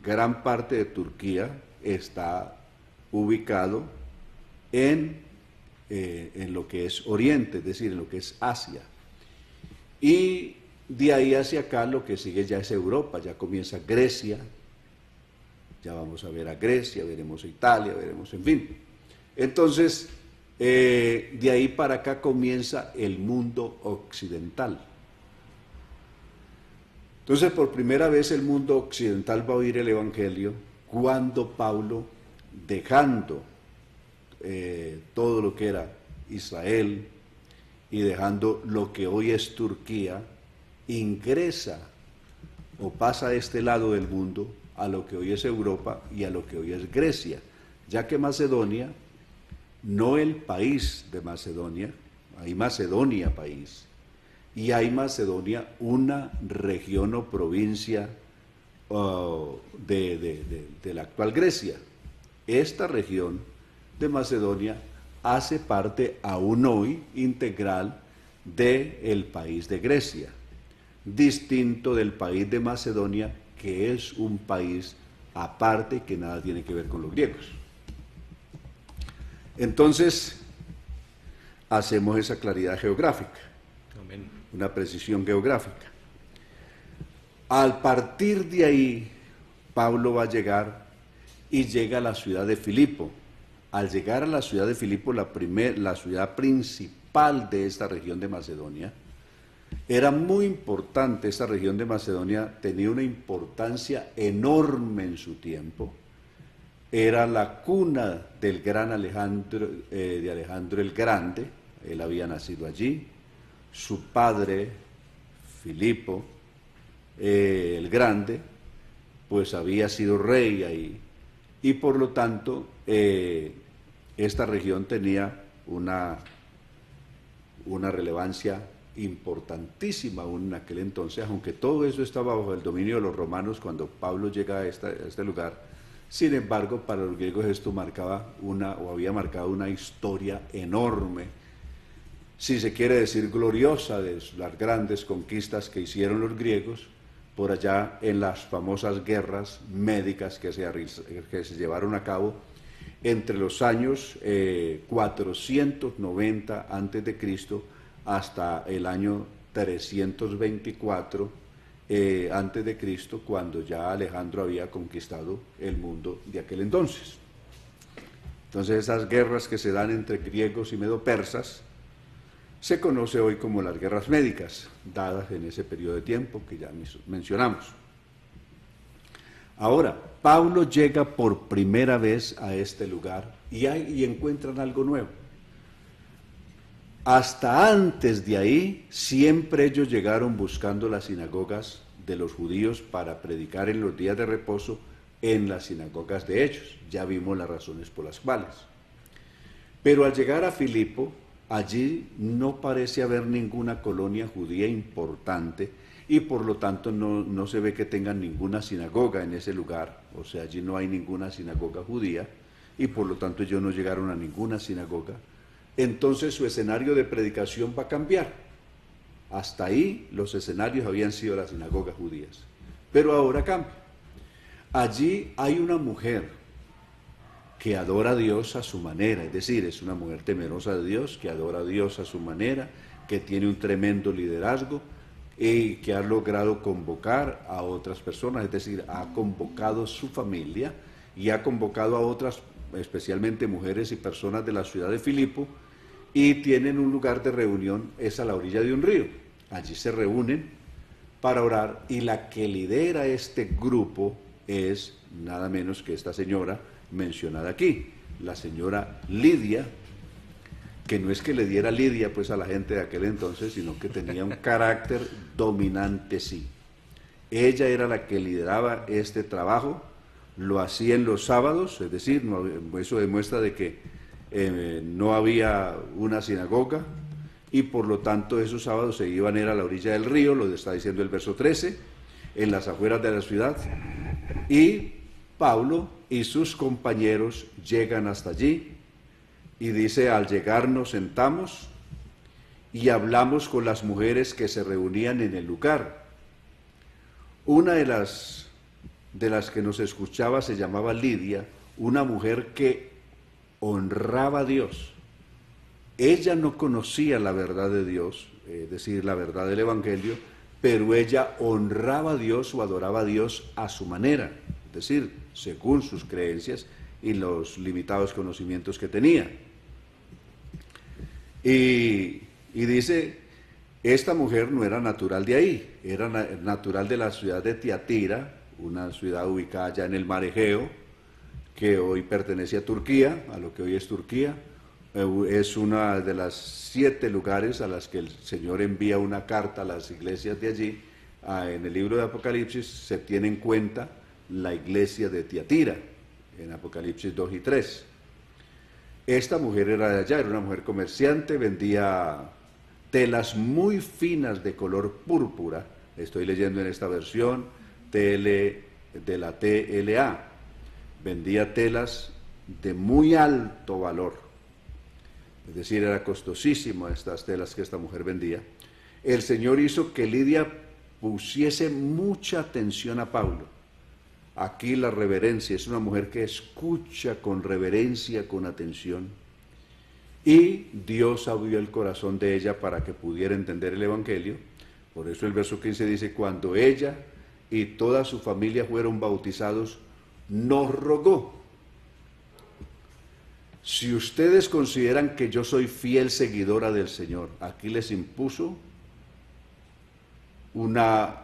S3: gran parte de Turquía está ubicado en lo que es Oriente, es decir, en lo que es Asia. Y de ahí hacia acá lo que sigue ya es Europa, ya comienza Grecia, ya vamos a ver a Grecia, veremos a Italia, veremos, en fin. Entonces, de ahí para acá comienza el mundo occidental. Entonces, por primera vez el mundo occidental va a oír el Evangelio cuando Pablo, dejando todo lo que era Israel y dejando lo que hoy es Turquía, ingresa o pasa a este lado del mundo a lo que hoy es Europa y a lo que hoy es Grecia, ya que Macedonia, no el país de Macedonia, hay Macedonia país, y hay Macedonia una región o provincia de la actual Grecia. Esta región de Macedonia hace parte aún hoy integral del país de Grecia, distinto del país de Macedonia, que es un país aparte que nada tiene que ver con los griegos. Entonces, hacemos esa claridad geográfica,
S2: Amén.
S3: una precisión geográfica. Al partir de ahí, Pablo va a llegar y llega a la ciudad de Filipo. Al llegar a la ciudad de Filipo, la ciudad principal de esta región de Macedonia, era muy importante. Esta región de Macedonia tenía una importancia enorme en su tiempo. Era la cuna del gran Alejandro, de Alejandro el Grande. Él había nacido allí. Su padre, Filipo el Grande, pues había sido rey ahí. Y por lo tanto, esta región tenía una relevancia importantísima aún en aquel entonces, aunque todo eso estaba bajo el dominio de los romanos cuando Pablo llega a este lugar. Sin embargo, para los griegos esto había marcado una historia enorme, si se quiere decir gloriosa, de las grandes conquistas que hicieron los griegos por allá en las famosas guerras médicas que se llevaron a cabo entre los años 490 a.C. hasta el año 324 a.C., cuando ya Alejandro había conquistado el mundo de aquel entonces. Entonces esas guerras que se dan entre griegos y medo-persas se conoce hoy como las guerras médicas, dadas en ese periodo de tiempo que ya mencionamos. Ahora, Pablo llega por primera vez a este lugar y encuentran algo nuevo. Hasta antes de ahí, siempre ellos llegaron buscando las sinagogas de los judíos para predicar en los días de reposo en las sinagogas de ellos. Ya vimos las razones por las cuales. Pero al llegar a Filipo, allí no parece haber ninguna colonia judía importante y por lo tanto no se ve que tengan ninguna sinagoga en ese lugar. O sea, allí no hay ninguna sinagoga judía y por lo tanto ellos no llegaron a ninguna sinagoga. Entonces su escenario de predicación va a cambiar. Hasta ahí los escenarios habían sido las sinagogas judías, pero ahora cambia. Allí hay una mujer que adora a Dios a su manera, es decir, es una mujer temerosa de Dios, que adora a Dios a su manera, que tiene un tremendo liderazgo y que ha logrado convocar a otras personas, es decir, ha convocado su familia y ha convocado a otras, especialmente mujeres y personas de la ciudad de Filipo, y tienen un lugar de reunión, es a la orilla de un río. Allí se reúnen para orar y la que lidera este grupo es nada menos que esta señora mencionada aquí, la señora Lidia, que no es que le diera Lidia pues a la gente de aquel entonces, sino que tenía un carácter dominante, sí. Ella era la que lideraba este trabajo, lo hacía en los sábados, es decir, eso demuestra de que no había una sinagoga y por lo tanto esos sábados se iban a ir a la orilla del río, lo está diciendo el verso 13, en las afueras de la ciudad, y Pablo y sus compañeros llegan hasta allí y dice, al llegar nos sentamos y hablamos con las mujeres que se reunían en el lugar. Una de las que nos escuchaba se llamaba Lidia, una mujer que honraba a Dios. Ella no conocía la verdad de Dios, es decir, la verdad del Evangelio, pero ella honraba a Dios o adoraba a Dios a su manera, es decir, según sus creencias y los limitados conocimientos que tenía. Y dice, Esta mujer no era natural de ahí, era natural de la ciudad de Tiatira, una ciudad ubicada allá en el mar Egeo, que hoy pertenece a Turquía, a lo que hoy es Turquía. Es una de las 7 lugares a las que el Señor envía una carta a las iglesias de allí. En el libro de Apocalipsis se tiene en cuenta la iglesia de Tiatira, en Apocalipsis 2 y 3. Esta mujer era de allá, era una mujer comerciante, vendía telas muy finas de color púrpura. Estoy leyendo en esta versión de la TLA. Vendía telas de muy alto valor, es decir, era costosísimo estas telas que esta mujer vendía. El Señor hizo que Lidia pusiese mucha atención a Pablo. Aquí la reverencia, es una mujer que escucha con reverencia, con atención, y Dios abrió el corazón de ella para que pudiera entender el Evangelio. Por eso el verso 15 dice: cuando ella y toda su familia fueron bautizados, nos rogó: si ustedes consideran que yo soy fiel seguidora del Señor. Aquí les impuso una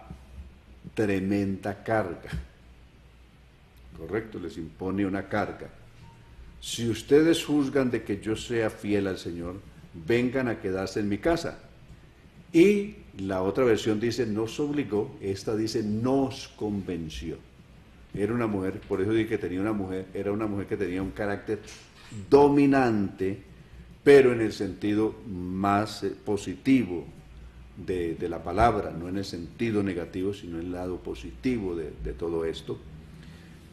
S3: tremenda carga, correcto, les impone una carga. Si ustedes juzgan de que yo sea fiel al Señor, vengan a quedarse en mi casa. Y la otra versión dice nos obligó, esta dice nos convenció. Era una mujer, por eso dije que era una mujer que tenía un carácter dominante, pero en el sentido más positivo de la palabra, no en el sentido negativo, sino en el lado positivo de todo esto.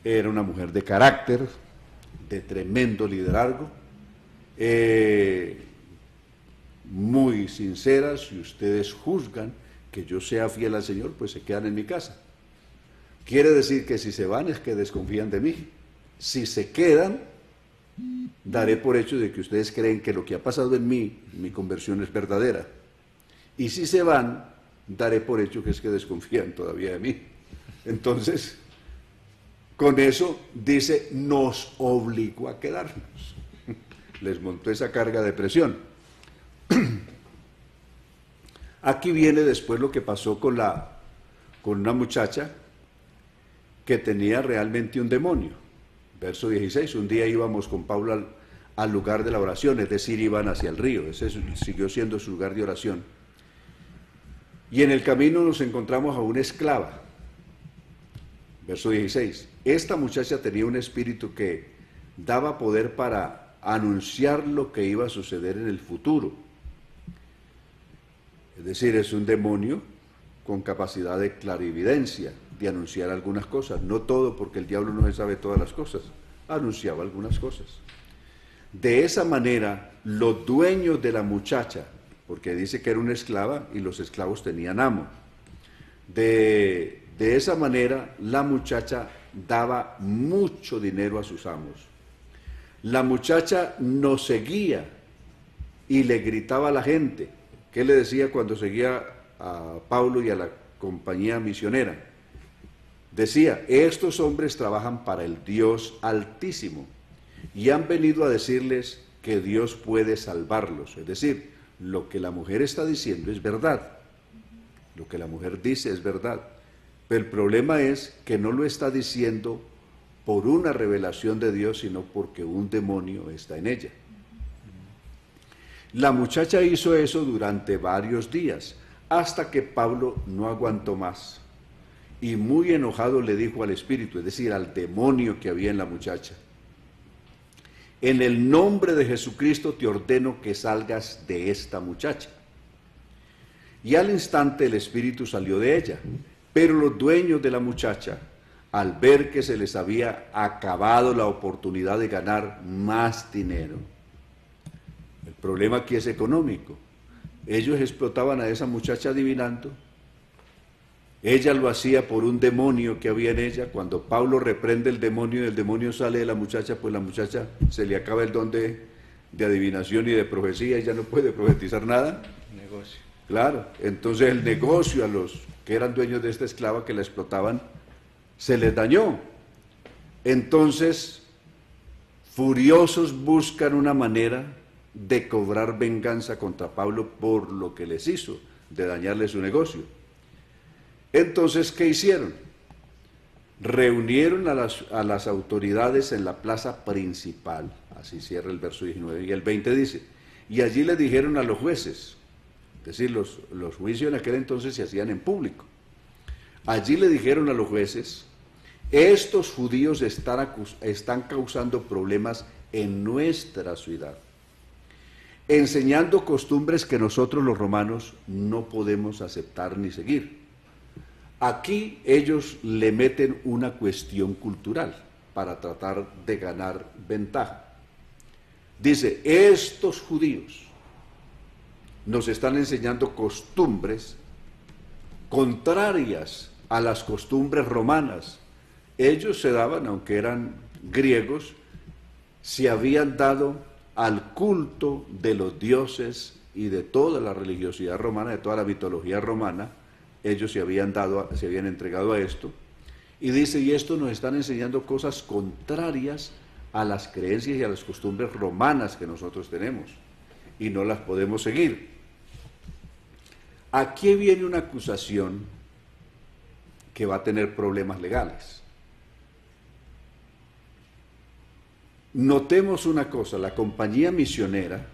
S3: Era una mujer de carácter, de tremendo liderazgo, muy sincera. Si ustedes juzgan que yo sea fiel al Señor, pues se quedan en mi casa. Quiere decir que si se van es que desconfían de mí. Si se quedan, daré por hecho de que ustedes creen que lo que ha pasado en mí, mi conversión es verdadera. Y si se van, daré por hecho que es que desconfían todavía de mí. Entonces, con eso dice, nos obligó a quedarnos. Les montó esa carga de presión. Aquí viene después lo que pasó con una muchacha que tenía realmente un demonio. Verso 16, un día íbamos con Pablo al lugar de la oración, es decir, iban hacia el río, ese siguió siendo su lugar de oración. Y en el camino nos encontramos a una esclava. Verso 16, esta muchacha tenía un espíritu que daba poder para anunciar lo que iba a suceder en el futuro. Es decir, es un demonio con capacidad de clarividencia, de anunciar algunas cosas, no todo, porque el diablo no se sabe todas las cosas, anunciaba algunas cosas. De esa manera, los dueños de la muchacha, porque dice que era una esclava y los esclavos tenían amo, de esa manera la muchacha daba mucho dinero a sus amos. La muchacha nos seguía y le gritaba a la gente. ¿Qué le decía cuando seguía a Pablo y a la compañía misionera? Decía, estos hombres trabajan para el Dios Altísimo y han venido a decirles que Dios puede salvarlos. Es decir, lo que la mujer está diciendo es verdad. Lo que la mujer dice es verdad. Pero el problema es que no lo está diciendo por una revelación de Dios, sino porque un demonio está en ella. La muchacha hizo eso durante varios días, hasta que Pablo no aguantó más. Y muy enojado le dijo al espíritu, es decir, al demonio que había en la muchacha: en el nombre de Jesucristo te ordeno que salgas de esta muchacha. Y al instante el espíritu salió de ella, pero los dueños de la muchacha, al ver que se les había acabado la oportunidad de ganar más dinero, el problema aquí es económico, ellos explotaban a esa muchacha adivinando. Ella lo hacía por un demonio que había en ella. Cuando Pablo reprende el demonio y el demonio sale de la muchacha, pues la muchacha se le acaba el don de adivinación y de profecía y ya no puede profetizar nada.
S2: Negocio.
S3: Claro, entonces el negocio a los que eran dueños de esta esclava que la explotaban, se les dañó. Entonces, furiosos buscan una manera de cobrar venganza contra Pablo por lo que les hizo. de dañarle su negocio. Entonces, ¿qué hicieron? Reunieron a las autoridades en la plaza principal, así cierra el verso 19, y el 20 dice, y allí le dijeron a los jueces, es decir, los juicios en aquel entonces se hacían en público, allí le dijeron a los jueces, estos judíos están causando problemas en nuestra ciudad, enseñando costumbres que nosotros los romanos no podemos aceptar ni seguir. Aquí ellos le meten una cuestión cultural para tratar de ganar ventaja. Dice, estos judíos nos están enseñando costumbres contrarias a las costumbres romanas. Ellos se daban, aunque eran griegos, se habían dado al culto de los dioses y de toda la religiosidad romana, de toda la mitología romana. Ellos se habían entregado a esto, y dice, y esto nos están enseñando cosas contrarias a las creencias y a las costumbres romanas que nosotros tenemos, y no las podemos seguir. Aquí viene una acusación que va a tener problemas legales. Notemos una cosa, la compañía misionera,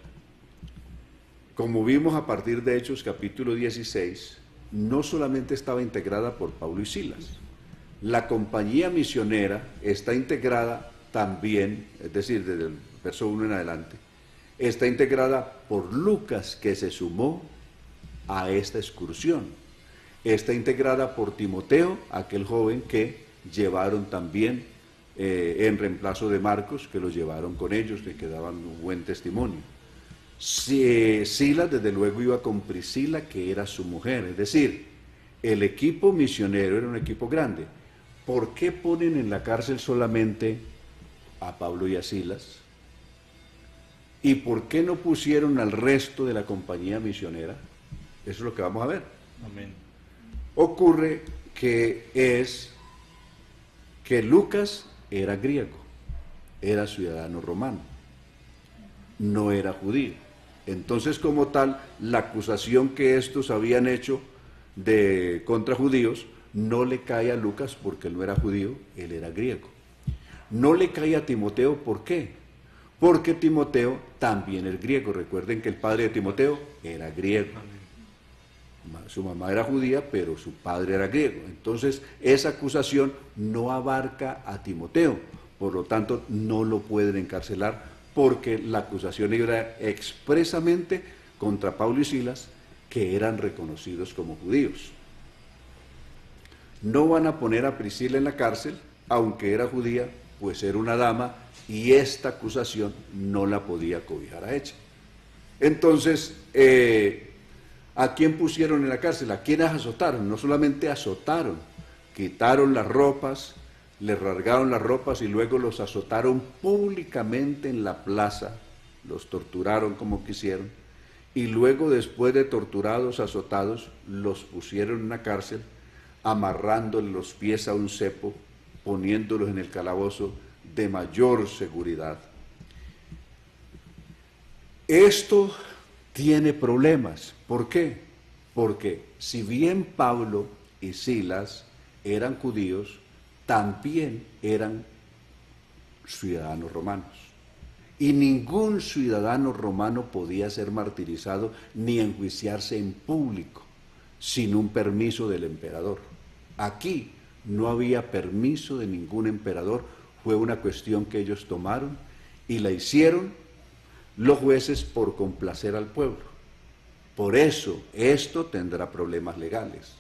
S3: como vimos a partir de Hechos capítulo 16, no solamente estaba integrada por Pablo y Silas. La compañía misionera está integrada también, es decir, desde el verso 1 en adelante, está integrada por Lucas, que se sumó a esta excursión. Está integrada por Timoteo, aquel joven que llevaron también en reemplazo de Marcos, que los llevaron con ellos, que daban un buen testimonio. Silas, desde luego, iba con Priscila, que era su mujer. Es decir, el equipo misionero era un equipo grande. ¿Por qué ponen en la cárcel solamente a Pablo y a Silas? ¿Y por qué no pusieron al resto de la compañía misionera? Eso es lo que vamos a ver.
S2: Amén.
S3: Ocurre que Lucas era griego, era ciudadano romano, no era judío. Entonces, como tal, la acusación que estos habían hecho contra judíos no le cae a Lucas porque él no era judío, él era griego. No le cae a Timoteo, ¿por qué? Porque Timoteo también es griego. Recuerden que el padre de Timoteo era griego. Su mamá era judía, pero su padre era griego. Entonces, esa acusación no abarca a Timoteo, por lo tanto, no lo pueden encarcelar, porque la acusación era expresamente contra Pablo y Silas, que eran reconocidos como judíos. No van a poner a Priscila en la cárcel, aunque era judía, pues era una dama, y esta acusación no la podía cobijar a ella. Entonces, ¿a quién pusieron en la cárcel? ¿A quiénes azotaron? No solamente azotaron, quitaron las ropas, les rasgaron las ropas y luego los azotaron públicamente en la plaza, los torturaron como quisieron, y luego, después de torturados, azotados, los pusieron en una cárcel, amarrándoles los pies a un cepo, poniéndolos en el calabozo de mayor seguridad. Esto tiene problemas. ¿Por qué? Porque si bien Pablo y Silas eran judíos, también eran ciudadanos romanos. Y ningún ciudadano romano podía ser martirizado ni enjuiciarse en público sin un permiso del emperador. Aquí no había permiso de ningún emperador, fue una cuestión que ellos tomaron y la hicieron los jueces por complacer al pueblo. Por eso esto tendrá problemas legales.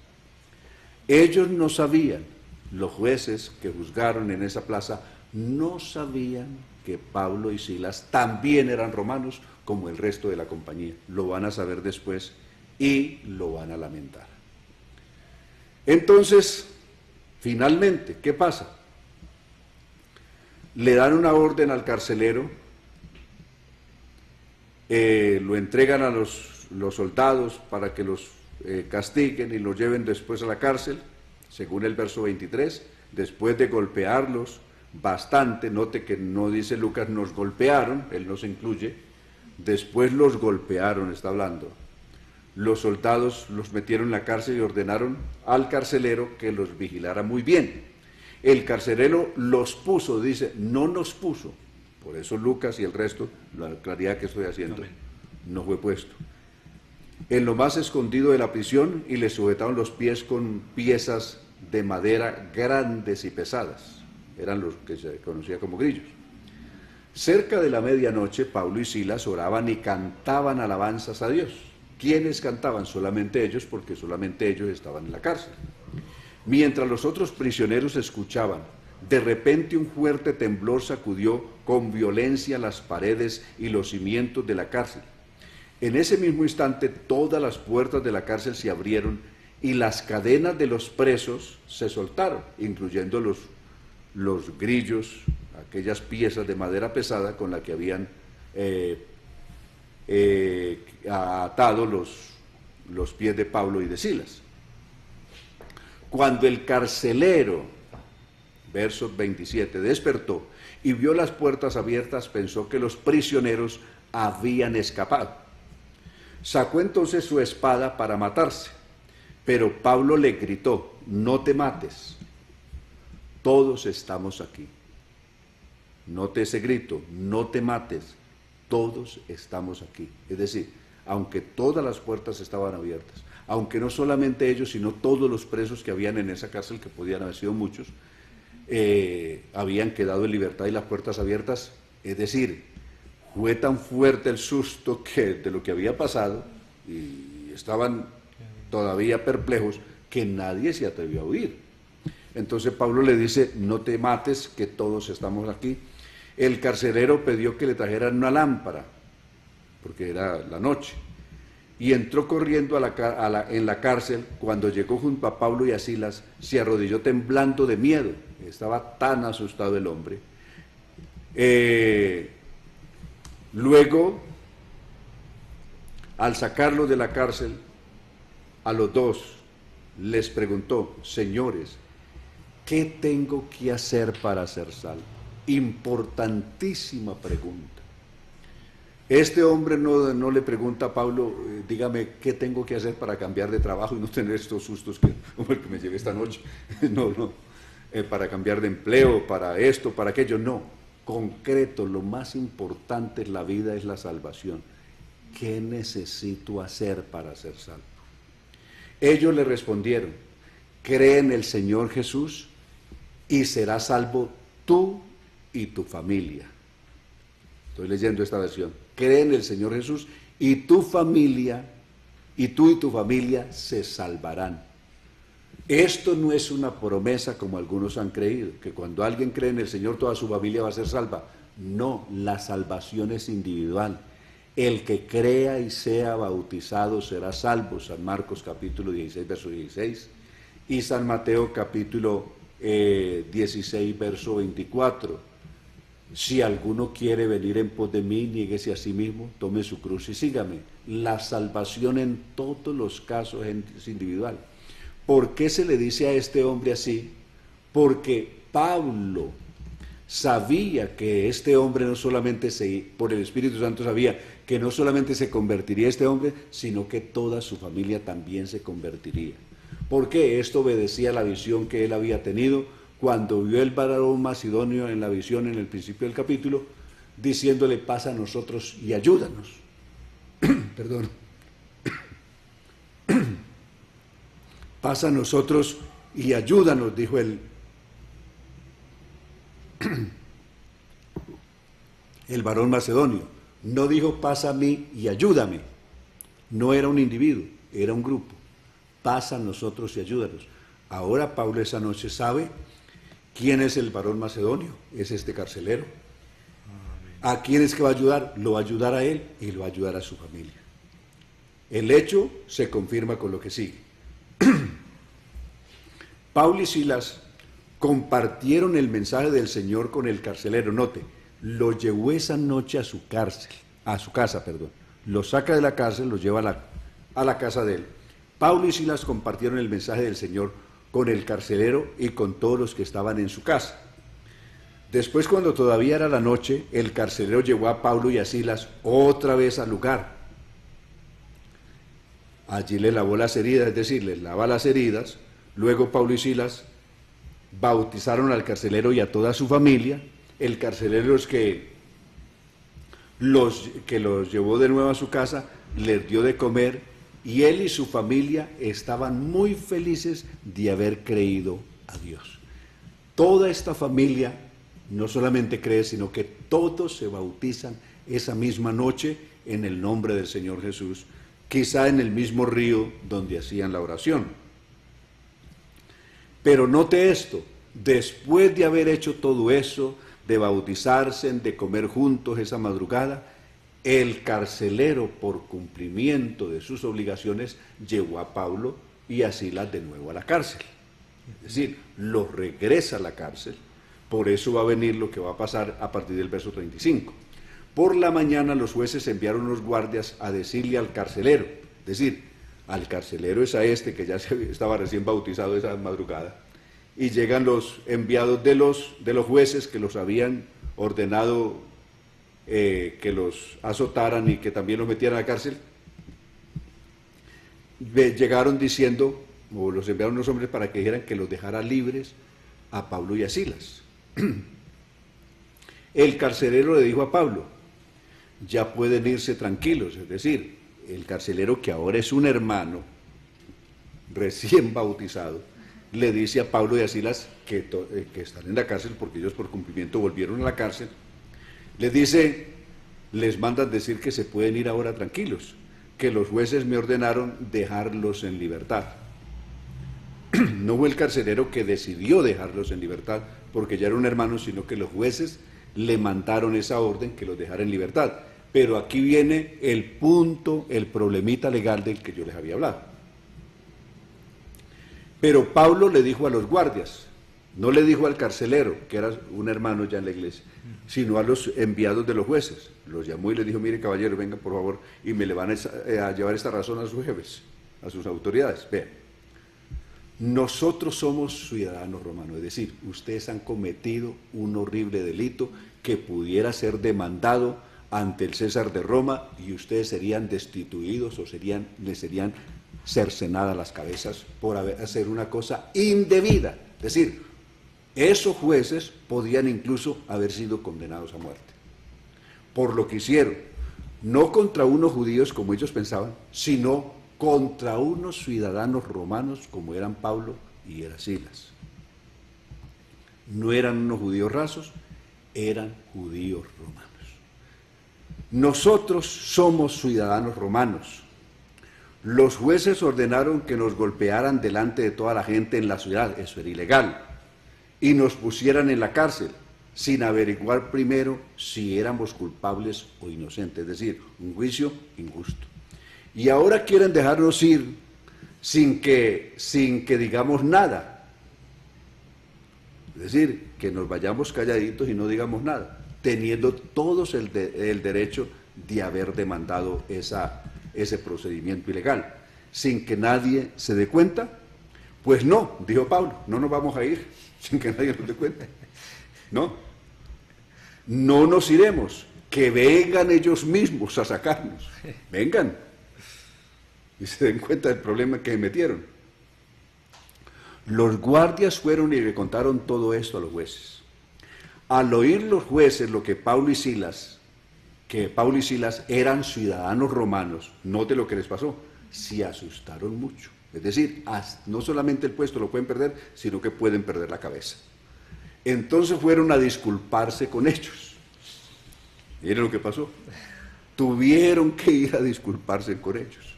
S3: Ellos no sabían, los jueces que juzgaron en esa plaza, no sabían que Pablo y Silas también eran romanos como el resto de la compañía. Lo van a saber después y lo van a lamentar. Entonces, finalmente, ¿qué pasa? Le dan una orden al carcelero, lo entregan a los soldados para que los castiguen y los lleven después a la cárcel, según el verso 23, después de golpearlos bastante. Note que no dice Lucas nos golpearon, él no se incluye, después los golpearon, está hablando. Los soldados los metieron en la cárcel y ordenaron al carcelero que los vigilara muy bien. El carcelero los puso, dice, no nos puso. Por eso Lucas y el resto, la claridad que estoy haciendo, no fue puesto. En lo más escondido de la prisión, y le sujetaron los pies con piezas de madera grandes y pesadas. Eran los que se conocía como grillos. Cerca de la medianoche, Pablo y Silas oraban y cantaban alabanzas a Dios. ¿Quiénes cantaban? Solamente ellos, porque solamente ellos estaban en la cárcel. Mientras los otros prisioneros escuchaban, de repente un fuerte temblor sacudió con violencia las paredes y los cimientos de la cárcel. En ese mismo instante todas las puertas de la cárcel se abrieron y las cadenas de los presos se soltaron, incluyendo los grillos, aquellas piezas de madera pesada con las que habían atado los pies de Pablo y de Silas. Cuando el carcelero, verso 27, despertó y vio las puertas abiertas, pensó que los prisioneros habían escapado. Sacó entonces su espada para matarse, pero Pablo le gritó: no te mates, todos estamos aquí. Note ese grito: no te mates, todos estamos aquí. Es decir, aunque todas las puertas estaban abiertas, aunque no solamente ellos, sino todos los presos que habían en esa cárcel, que podían haber sido muchos, habían quedado en libertad y las puertas abiertas. Es decir, fue tan fuerte el susto de lo que había pasado, y estaban todavía perplejos, que nadie se atrevió a huir. Entonces Pablo le dice: no te mates, que todos estamos aquí. El carcelero pidió que le trajeran una lámpara, porque era la noche, y entró corriendo en la cárcel. Cuando llegó junto a Pablo y a Silas, se arrodilló temblando de miedo. Estaba tan asustado el hombre. Luego, al sacarlo de la cárcel, a los dos les preguntó: señores, ¿qué tengo que hacer para ser salvo? Importantísima pregunta. Este hombre no le pregunta a Pablo: dígame, ¿qué tengo que hacer para cambiar de trabajo y no tener estos sustos como el que me llevé esta noche? No, para cambiar de empleo, para esto, para aquello, no. Concreto, lo más importante en la vida es la salvación. ¿Qué necesito hacer para ser salvo? Ellos le respondieron: cree en el Señor Jesús y serás salvo tú y tu familia. Estoy leyendo esta versión. Cree en el Señor Jesús y tu familia, y tú y tu familia se salvarán. Esto no es una promesa como algunos han creído, que cuando alguien cree en el Señor toda su familia va a ser salva. No, la salvación es individual. El que crea y sea bautizado será salvo. San Marcos capítulo 16, verso 16, y San Mateo capítulo 16, verso 24. Si alguno quiere venir en pos de mí, niéguese a sí mismo, tome su cruz y sígame. La salvación en todos los casos es individual. ¿Por qué se le dice a este hombre así? Porque Pablo sabía que este hombre no solamente por el Espíritu Santo sabía que no solamente se convertiría este hombre, sino que toda su familia también se convertiría. ¿Por qué? Esto obedecía a la visión que él había tenido cuando vio el varón macedonio en la visión en el principio del capítulo, diciéndole: pasa a nosotros y ayúdanos. Perdón. Pasa a nosotros y ayúdanos, dijo el varón macedonio. No dijo: pasa a mí y ayúdame. No era un individuo, era un grupo. Pasa a nosotros y ayúdanos. Ahora Pablo esa noche sabe quién es el varón macedonio. Es este carcelero. ¿A quién es que va a ayudar? Lo va a ayudar a él y lo va a ayudar a su familia. El hecho se confirma con lo que sigue. Pablo y Silas compartieron el mensaje del Señor con el carcelero. Note, lo llevó esa noche a su casa. Lo saca de la cárcel, lo lleva a la casa de él. Pablo y Silas compartieron el mensaje del Señor con el carcelero y con todos los que estaban en su casa. Después, cuando todavía era la noche, el carcelero llevó a Pablo y a Silas otra vez al lugar allí le lavó las heridas, es decir, les lava las heridas. Luego Pablo y Silas bautizaron al carcelero y a toda su familia. El carcelero es que los llevó de nuevo a su casa, les dio de comer, y él y su familia estaban muy felices de haber creído a Dios. Toda esta familia no solamente cree, sino que todos se bautizan esa misma noche en el nombre del Señor Jesús, quizá en el mismo río donde hacían la oración. Pero note esto, después de haber hecho todo eso, de bautizarse, de comer juntos esa madrugada, el carcelero, por cumplimiento de sus obligaciones, llevó a Pablo y a Silas de nuevo a la cárcel. Es decir, los regresa a la cárcel. Por eso va a venir lo que va a pasar a partir del verso 35. Por la mañana los jueces enviaron unos guardias a decirle al carcelero, es decir, al carcelero es a este que ya estaba recién bautizado esa madrugada, y llegan los enviados de los jueces que los habían ordenado que los azotaran y que también los metieran a la cárcel. Llegaron diciendo, o los enviaron unos hombres para que dijeran que los dejara libres a Pablo y a Silas. El carcelero le dijo a Pablo, ya pueden irse tranquilos, es decir, el carcelero, que ahora es un hermano recién bautizado, le dice a Pablo y a Silas que están en la cárcel porque ellos por cumplimiento volvieron a la cárcel. Les dice, les mandan decir que se pueden ir ahora tranquilos, que los jueces me ordenaron dejarlos en libertad. No fue el carcelero que decidió dejarlos en libertad porque ya era un hermano, sino que los jueces le mandaron esa orden que los dejara en libertad. Pero aquí viene el punto, el problemita legal del que yo les había hablado. Pero Pablo le dijo a los guardias, no le dijo al carcelero, que era un hermano ya en la iglesia, sino a los enviados de los jueces. Los llamó y les dijo, mire caballero, venga por favor, y me le van a llevar esta razón a sus jefes, a sus autoridades. Vean, nosotros somos ciudadanos romanos, es decir, ustedes han cometido un horrible delito que pudiera ser demandado ante el César de Roma y ustedes serían destituidos o les serían cercenadas las cabezas por hacer una cosa indebida. Es decir, esos jueces podían incluso haber sido condenados a muerte por lo que hicieron, no contra unos judíos como ellos pensaban, sino contra unos ciudadanos romanos como eran Pablo y era Silas. No eran unos judíos rasos, eran judíos romanos. Nosotros somos ciudadanos romanos. Los jueces ordenaron que nos golpearan delante de toda la gente en la ciudad, eso era ilegal, y nos pusieran en la cárcel, sin averiguar primero si éramos culpables o inocentes, es decir, un juicio injusto. Y ahora quieren dejarnos ir sin que digamos nada, es decir, que nos vayamos calladitos y no digamos nada, teniendo todos el derecho de haber demandado ese procedimiento ilegal, sin que nadie se dé cuenta. Pues no, dijo Pablo, no nos vamos a ir sin que nadie nos dé cuenta. No nos iremos, que vengan ellos mismos a sacarnos, vengan, y se den cuenta del problema que metieron. Los guardias fueron y le contaron todo esto a los jueces. Al oír los jueces lo que Pablo y Silas eran ciudadanos romanos, note lo que les pasó, se asustaron mucho. Es decir, no solamente el puesto lo pueden perder, sino que pueden perder la cabeza. Entonces fueron a disculparse con ellos. Miren lo que pasó. Tuvieron que ir a disculparse con ellos.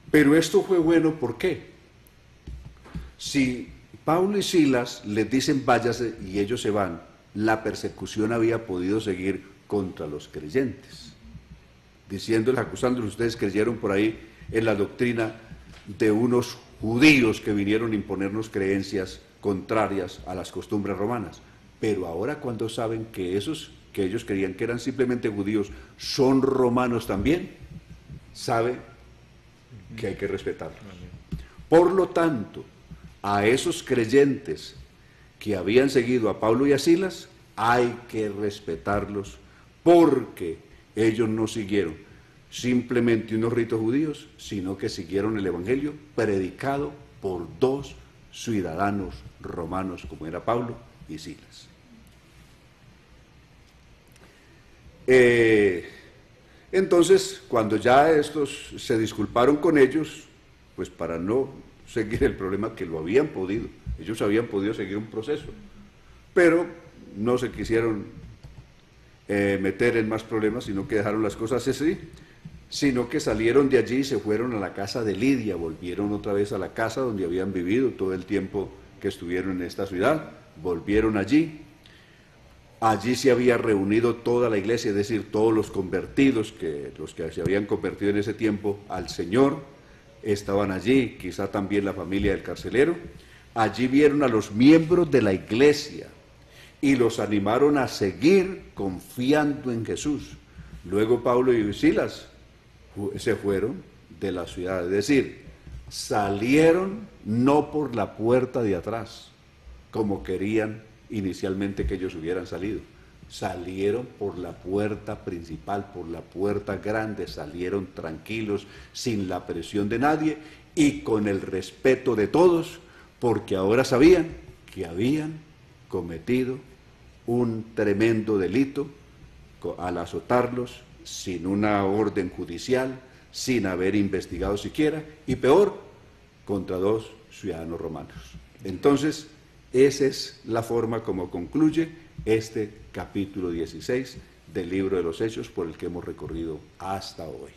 S3: Pero esto fue bueno, ¿por qué? Si Pablo y Silas les dicen váyase y ellos se van, la persecución había podido seguir contra los creyentes, diciéndoles, acusándoles, ustedes creyeron por ahí en la doctrina de unos judíos que vinieron a imponernos creencias contrarias a las costumbres romanas. Pero ahora, cuando saben que esos que ellos creían que eran simplemente judíos son romanos también, sabe que hay que respetarlos. Por lo tanto, a esos creyentes que habían seguido a Pablo y a Silas hay que respetarlos, porque ellos no siguieron simplemente unos ritos judíos, sino que siguieron el Evangelio predicado por dos ciudadanos romanos, como era Pablo y Silas. Entonces, cuando ya estos se disculparon con ellos, pues para no seguir el problema, que lo habían podido, ellos habían podido seguir un proceso, pero no se quisieron meter en más problemas, sino que dejaron las cosas así, sino que salieron de allí y se fueron a la casa de Lidia, volvieron otra vez a la casa donde habían vivido todo el tiempo que estuvieron en esta ciudad, volvieron allí. Allí se había reunido toda la iglesia, es decir, todos los convertidos, los que se habían convertido en ese tiempo al Señor, estaban allí, quizá también la familia del carcelero. Allí vieron a los miembros de la iglesia y los animaron a seguir confiando en Jesús. Luego Pablo y Silas se fueron de la ciudad, es decir, salieron no por la puerta de atrás, como querían inicialmente que ellos hubieran salido. Salieron por la puerta principal, por la puerta grande, salieron tranquilos, sin la presión de nadie y con el respeto de todos, porque ahora sabían que habían cometido un tremendo delito al azotarlos sin una orden judicial, sin haber investigado siquiera, y peor, contra dos ciudadanos romanos. Entonces, esa es la forma como concluye este capítulo 16 del libro de los Hechos por el que hemos recorrido hasta hoy.